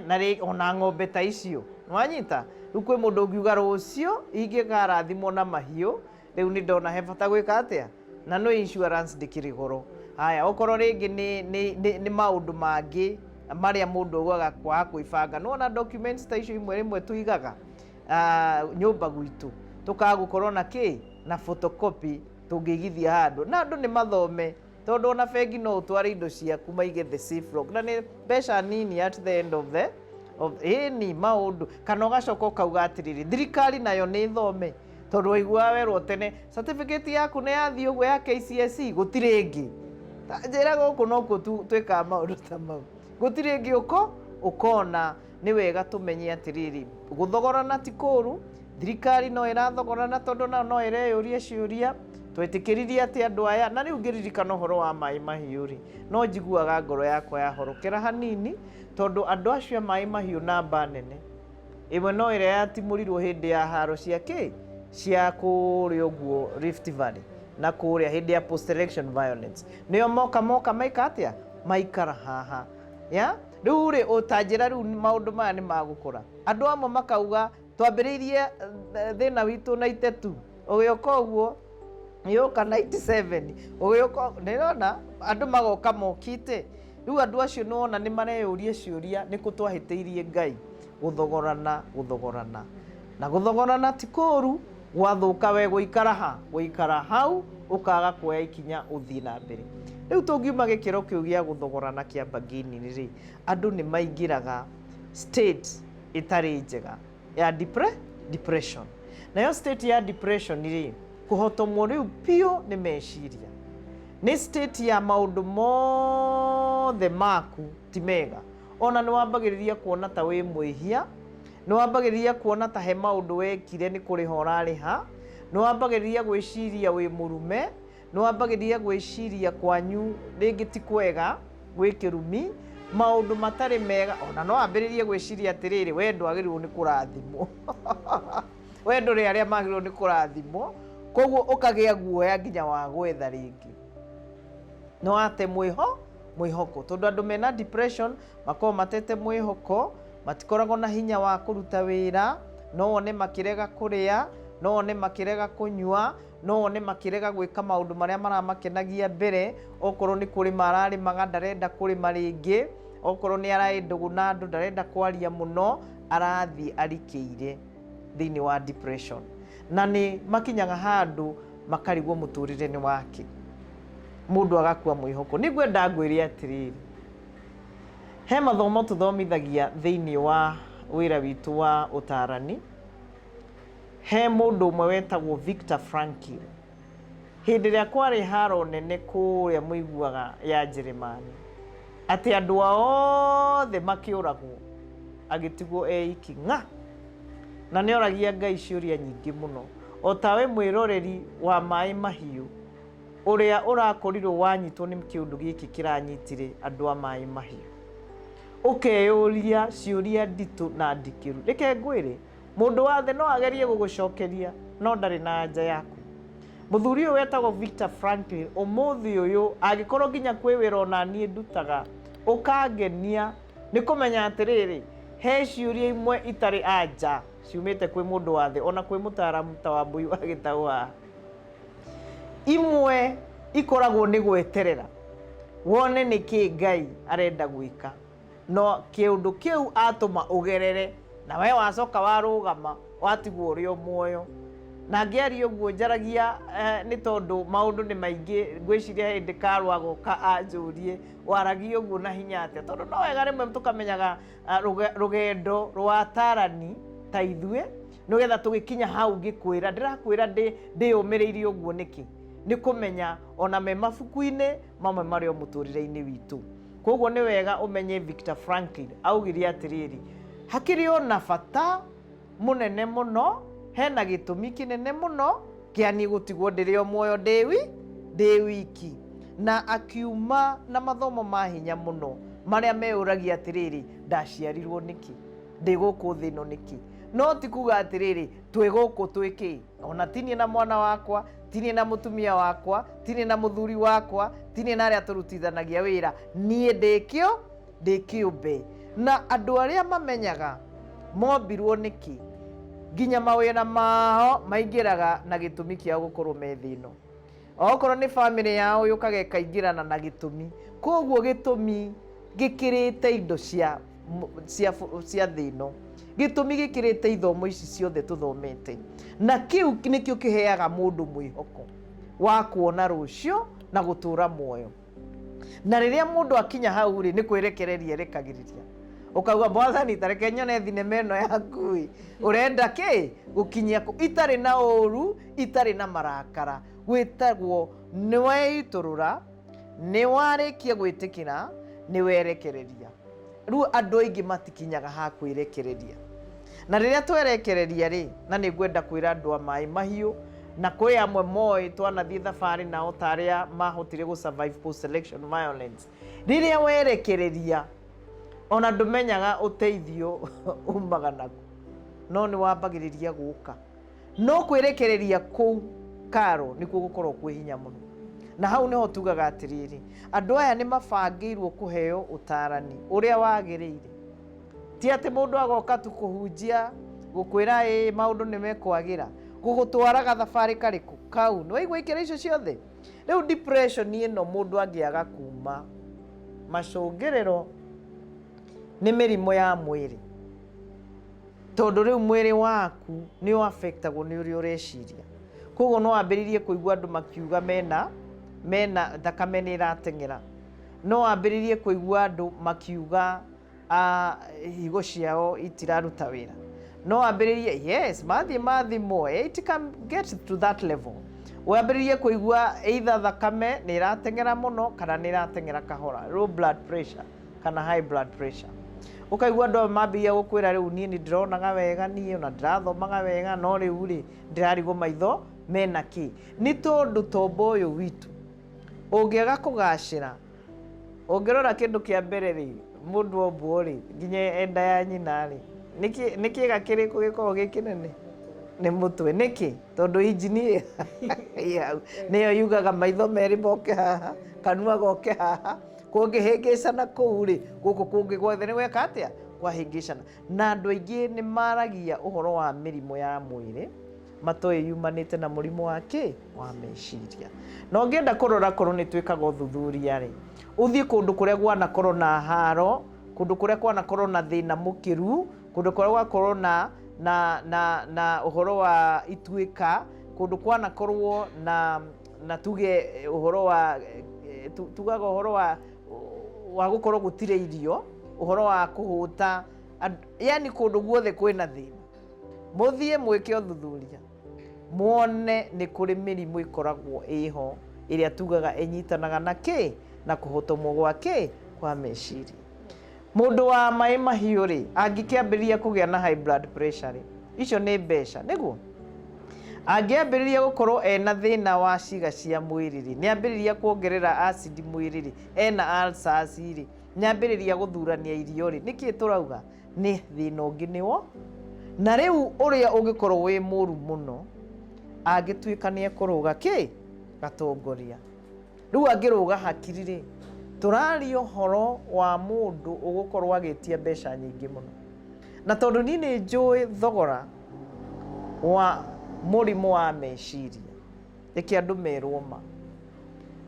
na ona ng'ombe ta icio nwanyita rĩu kwĩ mũndũ ũngiuga rũciũ ingĩkarathimwo na mahiũ rĩu nĩ ndona he bata gwĩka atĩa na no insurance ndĩkĩrĩ goro haya okorwo rĩngĩ nĩ maũndũ mangĩ marĩa mũndũ augaga kwaga kwĩbanga nĩwona documents ta icio imwe rĩmwe tũigaga nyũmba gwitũ tũkaga gũkorwo na na photocopy tũngĩigithia handũ na andũ nĩ mathome tondũ ona bengi no ũtware indo ciaku maige the safe lock na nĩ mbeca nini at the end of ni maũndũ kana ũgacoka ũkauga atĩrĩrĩ thirikari nayo nĩ thome tondũ waiguaga werwo tene certificate yaku nĩ yathii ũguo ya KCSE gũtirĩ ĩngĩ njĩra gũkũ no kuo twĩkaga maũndũ ta mau gũtirĩ ĩngĩ ũkona nĩ wega tũmenye atĩrĩrĩ gũthogorana ti kũũru thirikari no ĩrathogorana tondũ no ĩreyũria ciũria twetĩkĩririe atĩ andũ aya na rĩu ngĩririkana ũhoro wa maĩ mahiũ rĩ no njiguaga ngoro yakwa yahorokera hanini tondũ andũ acio maĩ mahiũ namba nene ĩmwe no ĩrĩa yatimũrirwo hĩndĩ ya haro cia kũrĩa ũguo Rift Valley na kũrĩa hĩndĩ ya post election violence nĩo moka maika atĩa maikara haha rĩu rĩ ũtanjĩra rĩu maũndũ maya nĩ magũkũra andũ amwe makauga twambĩrĩirie thĩna witũ 92 ũgĩũka ũguo yoka 97 ũgĩũka nĩrona andũ magoka mokite rĩu andũ acio nĩwona nĩ mareyũria ciũria nĩkũ twahĩtĩirie Ngai gũthogorana na gũthogorana ti kũũru gwathũka we gũikara hau ũkaga kuoya ikinya ũthiĩ na mbere rĩu tũngiuma gĩkĩro kĩu gĩa gũthogorana kĩa bargaining rĩ andũ nĩ maingĩraga state ĩtarĩ njega ya depression nayo state ya depression rĩ kũhotomwo rĩu piũ nĩ meciria nĩ state ya maũndũ mothe maku ti mega ona nĩ wambagĩrĩria kuona ta wĩ mwĩhia nĩ wambagĩrĩria kuona ta he maũndũ wekire nĩ kũrĩha ũrarĩha nĩ wambagĩrĩria gwĩciria wĩ mũrume nĩ wambagĩrĩria gwĩciria kwanyu rĩngĩ ti kwega gwĩ kĩrumi maũndũ matarĩ mega ona no wambĩrĩrie gwĩciria atĩrĩrĩ we ndwagĩrĩirwo nĩ kũrathimwo we ndũrĩ arĩa magĩrĩirwo nĩ kũrathimwo koguo ũkagĩa guoya nginya wa gwetha rĩngĩ no ate mwĩhoko tondũ andũ mena depression makorwo matete mwĩhoko matikoragwo na hinya wa kũruta wĩra no one makĩrega kũrĩa no one makĩrega kũnyua no one makirega gwika maundu maria maramakenagia mbere, okorwo ni kurima ararimaga ndarenda kurima ringi, okorwo ni arai ndugu na andu ndarenda kwaria muno, arathi arikiire thiini wa depression, na ni makinyaga handu makarigwo muturire-ini wake, mundu agakua mwihoko. Nigwenda ngwire atiriri, he mathomo tuthomithagia thiini wa wira witu wa utarani. He mundu umwe wetagwo Viktor Frankl, hindi ria kwari haro nene kuria muiguaga ya Jeremani, ati andu othe makiuragwo, agitigwo eiki nga, na ni oragia Ngai ciuria nyingi muno, o tawe mwiroreri wa mai mahiu uria urakorirwo wanyitwo ni kiundu giki kiranyitire andu a mai mahiu, ukeyuria ciuria nditu na ndikiru. Reke ngwire, mundu wathe no agerie gugucokeria, no ndari na anja yaku. Muthuri uyu wetagwo Viktor Frankl, umuthi uyu agikorwo nginya kwi wira ona nie ndutaga ukangenia, ni kumenya atiriri, he ciuria imwe itari anja ciumite kwi mundu wathe, ona kwi mutaramu ta wa Mbuyu agitawa, imwe ikoragwo ni gweterera wone niki Ngai arenda gwika, no kiundu kiu atuma ugerere, na we wacoka warugama watigwo uri o muoyo. Na ngiari uguo njaragia ni tondu maundu ni maingi, ngwiciria hindi karwa goka anjurie waragia uguo na hinya atia, tondu no wega rimwe tukamenyaga rugendo rwa atarani ta ithue, nigetha tugikinya hau ngikwira ndirakwira ndiyumiriirie uguo niki, ni kumenya ona me mabuku-ini mamwe mario muturire-ini witu. Koguo ni wega umenye Viktor Frankl augire atiriri, hakiri ona bata munene muno, hena gitumi kinene muno kiani gutigwo ndiri o muoyo ndi wiki, na akiuma na mathomo ma hinya muno maria meuragia atiriri, ndaciarirwo niki, ndi guku thi ino niki, no ti kuga atiriri twi guku twiki, ona tinie na mwana wakwa, tinie na mutumia wakwa, tinie na muthuri wakwa, tinie na aria turutithanagia wira, nie ndi kiumbe. Na andu aria mamenyaga mombirwo niki, nginya mawira mao maingiraga na gitumi kia gukorwo me thino. Okorwo ni family yao yukaga ikaingirana na gitumi, koguo gitumi gikirite indo cia thino, gitumi gikirite ithomo ici ciothe tuthomete, na kiu nikio kiheaga mundu mwihoko wa kuona rucio na gutura muoyo. Na riria mundu akinya hau ri ni kwirekereria rekagiriria, ukauga Mwathani tareke nyone thinema ino yaku, urenda ki gukinyia itari na uru, itari na marakara, gwitagwo ni weiturura, ni warikia gwitikira, ni werekereria. Riu andu aingi matikinyaga ha kwirekereria, na riria twerekereria ri, na ni ngwenda kwira andu a mai mahiu, na kwi amwe moi twanathie thabari nao taria mahotire gu survive post election violence. Riria werekereria, ona ndumenyaga uteithio umaga naku, no ni wambagiriria guka, no kwirekereria kuu karo nikuo gukorwo kwi hinya muno. Na hau niho tugaga atiriri, andu aya ni mabangirwo kuheo utarani uria wagiriire, ti ati mundu agoka tu kuhunjia gukwira maundu ni mekwagira, gugutwaraga thabari kariku kau ni waigua ikira icio ciothe. Riu depression ino mundu angiaga kuma, macungiriro ni mirimo ya mwiri, tondu riu mwiri waku ni affectagwo ni uria ureciria. Koguo no ambiririe kuigua andu makiuga mena thakame ni irateng'era, no ambiririe kuigua andu makiuga higo ciao itiraruta wira, no ambiririe yes mathimo it can get to that level. Wambiririe kuigua either thakame ni irateng'era muno kana ni irateng'era kahora, low blood pressure kana high blood pressure. Ukaigua andu mambia gukwira riu nie ni ndironaga wega, nie ona ndirathomaga wega, no riu ri ndirarigwo maitho mena ki. Ni tondu tombo uyu witu ungiaga kugacira, ungirora kindu kia mbere ri, mundu ombo ri nginya enda ya nyina ri, niki gakiriku gikorwo gikinene ni mutwe, niki tondu injini niyo yugaga maitho meri moke haha, kanua goke haha, kungihingicana kuu ri, guku kungi gwothe ni gweka atia kwahingicana. Na andu aingi ni maragia uhoro wa mirimo ya mwiri, matoĩ yumanĩte na mũrimũ wa wa meciria. Na ũngĩenda kũrora korwo nĩ twĩkaga ũthuthuria rĩ, ũthiĩ kũndũ kũrĩa gwanakorwo na haro, kũndũ kũrĩa kwanakorwo na thĩna mũkĩru, kũndũ kũrĩa gwakorwo na ũhoro wa ituĩka, kũndũ kwanakorwo na tuge ũhoro wa tugaga ũhoro wa gũkorwo gũtirĩ irio, ũhoro wa kũhũta, yani kũndũ guothe kwĩna thĩna. Mũthiĩ mwĩke ũthuthuria, muone nĩ kũrĩ mĩrimũ ĩkoragwo ĩho ĩrĩa tugaga ĩnyitanaga na kũhotomwo kwa meciria. Mũndũ wa maĩ mahiũ rĩ, angĩkĩambĩrĩria kũgĩa na high blood pressure rĩ, icio nĩ mbeca nĩguo. Angĩambĩrĩria gũkorwo ena thĩna wa ciĩga cia mwĩrĩ rĩ, nĩambĩrĩria kuongerera acid mwĩrĩ rĩ, ena ulcers rĩ, nĩambĩrĩria gũthurania irio rĩ, nĩkĩ tũrauga nĩ thĩna ũngĩ nĩwo. Na rĩu ũrĩa ũngĩkorwo wĩ mũru mũno, angĩtuĩka nĩekũrũga gatongoria. Rĩu angĩrũga hakiri rĩ, tũraria ũhoro wa mũndũ ũgũkorwo agĩtia mbeca nyingĩ mũno. Na tondũ niĩ nĩ njũĩ thogora wa mũrimũ wa meciria, reke andũ merwo ma.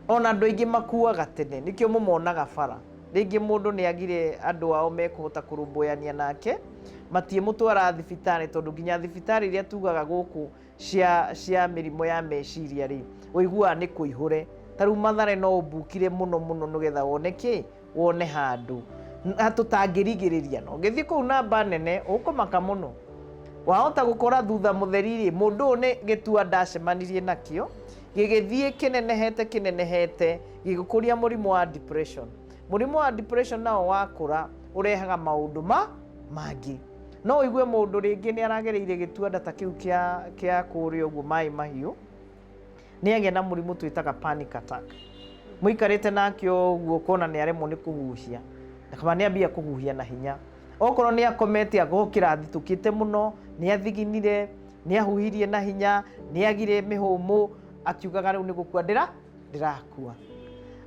Ona andũ aingĩ makuaga tene, nĩkĩo mũmonaga bara. Rĩngĩ mũndũ nĩagire andũ ao mekũhota kũrũmbũyania nake, matiĩmũtwara thibitarĩ, tondũ nginya thibitarĩ iria tugaga gũkũ cia mĩrimũ ya meciria rĩ, ũiguaga nĩ kũihũre. Tarĩu Mathare no ũmbukire mũno nĩgetha wone wone handũ tũtangĩrigĩrĩria. No ũngĩthiĩ kũu namba nene ũkũmaka mũno. Wahota gũkora thutha mũtheri rĩ, mũndũ ũyũ nĩ gĩtua ndacemanirie nakĩo, gĩgĩthiĩ kĩnenehete gĩgĩkũria mũrimũ wa depression. Mũrimũ wa depression nao wakũra ũrehaga maũndũ mangĩ. No ũigue mũndũ rĩngĩ nĩaragereire gĩtua ta kĩu kĩa kũrĩa ũguo maĩ mahiũ, nĩagĩa na mũrimũ twĩtaga panic attack. Mũikarĩte nakĩo ũguo kuona nĩaremwo nĩ kũhuhia, kana nĩambia kũhuhia na hinya. Okorwo nĩakomete agwo kĩrathi tũkĩte mũno, nĩathiginire, nĩahuhirie na hinya, nĩagire mĩhũmũ, akiugaga rĩu nĩ gũkua ndĩrakua.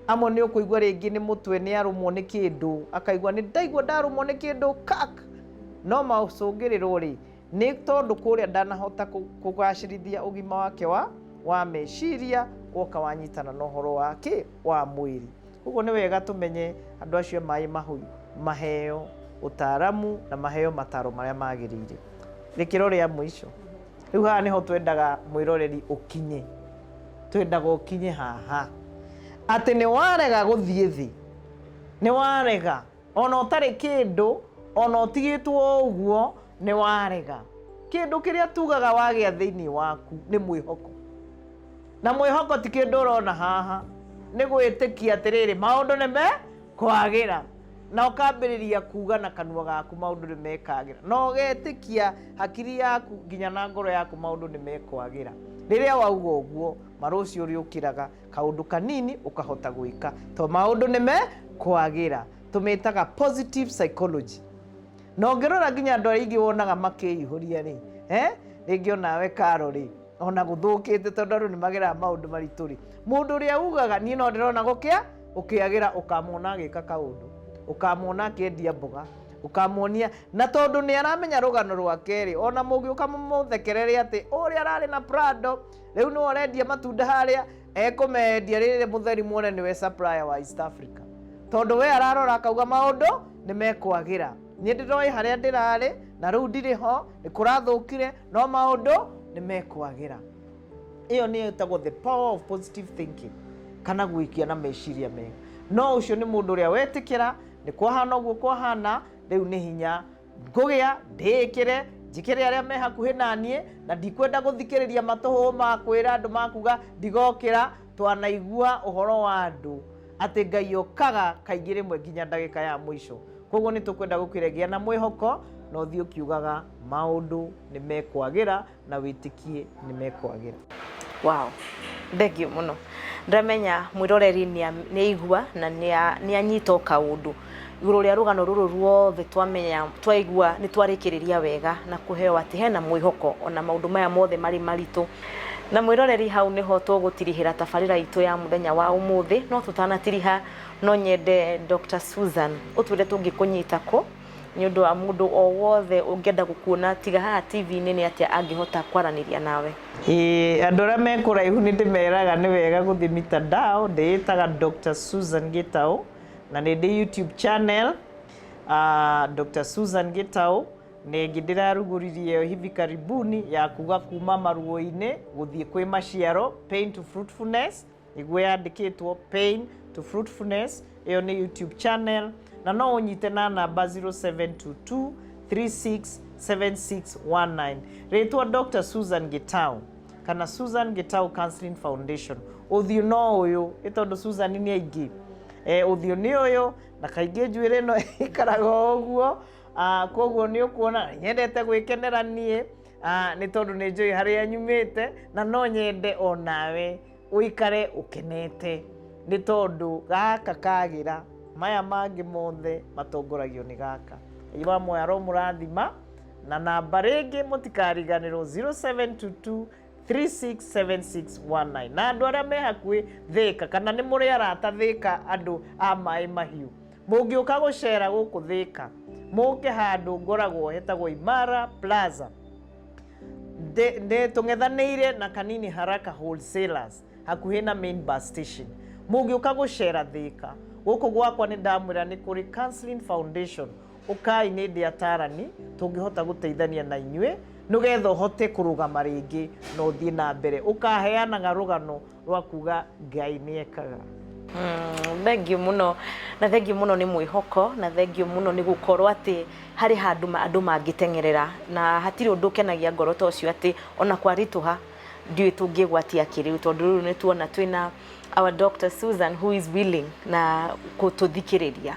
Amwe nĩ ũkũigua rĩngĩ nĩ mũtwe nĩarũmwo nĩ kĩndũ, akaigua nĩ ndaigua ndarũmwo nĩ kĩndũ kak. No macũngĩrĩrwo rĩ, nĩ tondũ kũrĩa ndanahota kũgacĩrithia ũgima wake wa meciria, woka wanyitana na ũhoro wa mwĩrĩ. Ũguo nĩ wega tũmenye andũ acio maĩ maheo ũtaaramu na maheo mataro marĩa magĩrĩire. Rĩkĩro rĩa mũico, rĩu haha nĩho twendaga mwĩroreri ũkinye. Twendaga ũkinye haha atĩ nĩwarega gũthiĩ thĩ, nĩwarega ona ũtarĩ kĩndũ, ona ũtigĩtwo ũguo, nĩwarega. Kĩndũ kĩrĩa tugaga wagĩa thĩinĩ waku nĩ mwĩhoko. Na mwĩhoko ti kĩndũ ũrona haha, nĩ gwĩtĩkia atĩrĩrĩ maũndũ nĩmekwagĩra, na ũkambĩrĩria kuga na kanua gaku maũndũ nĩmekagĩra, na ũgetĩkia hakiri yaku nginya na ngoro yaku maũndũ nĩmekwagĩra. Rĩrĩa wauga ũguo, marũciũ ũrĩũkĩraga kaũndũ kanini ũkahota gwĩka, to maũndũ nĩmekwagĩra. Tũmĩtaga positive psychology. Na ũngĩrora nginya andũ arĩa aingĩ wonaga makĩihũria rĩ, rĩngĩ onawe Karo rĩ, ona gũthũkĩte tondũ andũ nĩmageraga maũndũ maritũ rĩ, mũndũ ũrĩa ugaga niĩ no ndĩrona ũkĩagĩra, ũkamwona agĩka kaũndũ, ũkamwona akĩendia mboga, ũkamuonia, na tondũ nĩaramenya rũgano rwake rĩ, ona mũgĩũka mũthekerere atĩ ũrĩa ararĩ na Prado, rĩu nĩwe ũrendia matunda harĩa, ekũmendia rĩrĩ mũtheri muone nĩwe supplier wa East Africa. Tondũ we ararora akauga maũndũ nĩmekwagĩra. Niĩ ndĩroĩ harĩa ndĩrarĩ, na rĩu ndirĩ ho, nĩkũrathũkire, no maũndũ nĩmekwagĩra. Ĩyo nĩ ĩtagwo the power of positive thinking, kana gwĩkia na meciria mega. No ũcio nĩ mũndũ ũrĩa wetĩkĩra nĩ kwahana ũguo kwahana, rĩu nĩ hinya ngũgĩa ndĩkĩre, njĩkĩre arĩa me hakuhĩ naniĩ, na ndikwenda gũthikĩrĩria matũhũ makwĩra andũ makuga ndigokĩra. Twanaigua ũhoro wa andũ atĩ Ngai okaga kaingĩ rĩmwe nginya ndagĩka ya mũico. Koguo nĩ tũkwenda gũkĩregia na mwĩhoko, na ũthiĩ ũkiugaga maũndũ nĩmekwagĩra na wĩtĩkie nĩmekwagĩra. Wow, thengio mũno. Ndamenya mwĩroreri nĩaigua na nĩanyita kaũndũ igũrũ rĩa rũgano rũrũ ruothe twaigua nĩtwarĩkĩrĩria wega na kũheo atĩ hena mwĩhoko ona maũndũ maya mothe marĩ maritũ. Na mwĩroreri hau nĩho tũgũtirihĩra tabarĩra itũ ya mũthenya wa ũmũthĩ, no tũtanatiriha no nyende Dr. Susan ũtwĩre tũngĩkũnyita kũ nĩ ũndũ wa mũndũ o wothe ũngĩenda gũkuona tiga haha TV-inĩ nĩ atĩa angĩhota kwaranĩria nawe? Andũ arĩa me kũraihu nĩ ndĩmeraga nĩ wega gũthiĩ mitandao, ndĩĩtaga Dr. Susan Gitau na nĩ ndĩ YouTube channel Dr. Susan Gitau. Nĩ ndĩrarugũririe hivi karibuni ya kuga kuma maruo-inĩ gũthiĩ kwĩ maciaro, pain to fruitfulness, nĩguo yandĩkĩtwo pain to fruitfulness. Ĩyo nĩ YouTube channel, na no ũnyite na namba 0722 367619. Rĩtwa Dr. Susan Gitau kana Susan Gitau Counseling Foundation. Ũthiũ no ũyũ, ĩtondũ Susan nĩ aingĩ. Ũthiũ nĩ ũyũ, na kaingĩ njuĩrĩ ĩno ĩkaraga ũguo. Koguo nĩ ũkuona nyendete gwĩkenera niĩ, nĩ tondũ nĩ njũĩ harĩa nyumĩte, na no nyende o nawe ũikare ũkenete, nĩ tondũ gaka kagĩra maya mangĩ mothe matongoragio nĩ gaka. Iwa moyaro mũrathima, na namba rĩngĩ mũtikariganĩrwo 0722 367619. Na andũ arĩa me hakuhĩ Thĩka, kana nĩ mũrĩ arata Thĩka, andũ a Maĩ Mahiũ, mũngĩũka gũcera gũkũ Thĩka, mũke handũ ngoragwo hetagwo Imara Plaza. Tũng'ethanĩire na Kanini Haraka Wholesalers hakuhĩ na main bus station. Mũngĩũka gũcera Thĩka, gũkũ gwakwa nĩ ndamwĩra nĩ kũrĩ Counseling Foundation. Ũkai nĩ ndĩ atarani tũngĩhota gũteithania na inyuĩ nĩgetha ũhote kũrũgama rĩngĩ na ũthiĩ na mbere, ũkaheanaga rũgano rwa kuga Ngai nĩ ekaga. Thengiũ mũno, na thengiũ mũno nĩ mwĩhoko, na thengiũ mũno nĩ gũkorwo atĩ harĩ handũ andũ mangĩteng'erera, na hatirĩ ũndũ ũkenagia ngoro ta ũcio atĩ ona kwaritũha ndiũĩ tũngĩgwatia kĩrĩu, tondũ rĩu nĩ tuona twĩna our Dr. Susan who is willing na gũtũthikĩrĩria.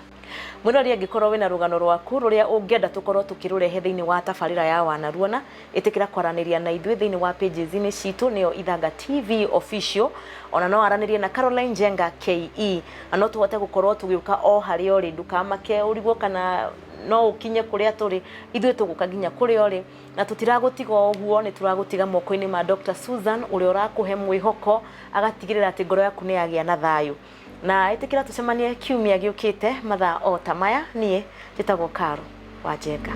Mwĩrori angĩkorwo wĩna rũgano rwaku rũrĩa ũngĩenda tũkorwo tũkĩrũrehe thĩinĩ wa tabarĩra ya Wanaruona, ĩtĩkĩra kwaranĩria na ithuĩ thĩinĩ wa pages-inĩ citũ, nĩyo Ithanga TV official, ona no aranĩrie na Caroline Njenga KE, na no tũhote gũkorwo tũgĩũka o harĩa ũrĩ, ndũkamake ũrigwo kana no ũkinye kũrĩa tũrĩ, ithuĩ tũgũka nginya kũrĩa ũrĩ, na tũtiragũtiga ũguo, nĩ tũragũtiga moko-inĩ ma Dr. Susan ũrĩa ũrakũhe mwĩhoko, agatigĩrĩra atĩ ngoro yaku nĩ yagĩa na thayũ. Na ĩtĩkĩra tũcemanie kiumia gĩũkĩte mathaa o ta maya. Niĩ njĩtagwo Karo wa Njenga.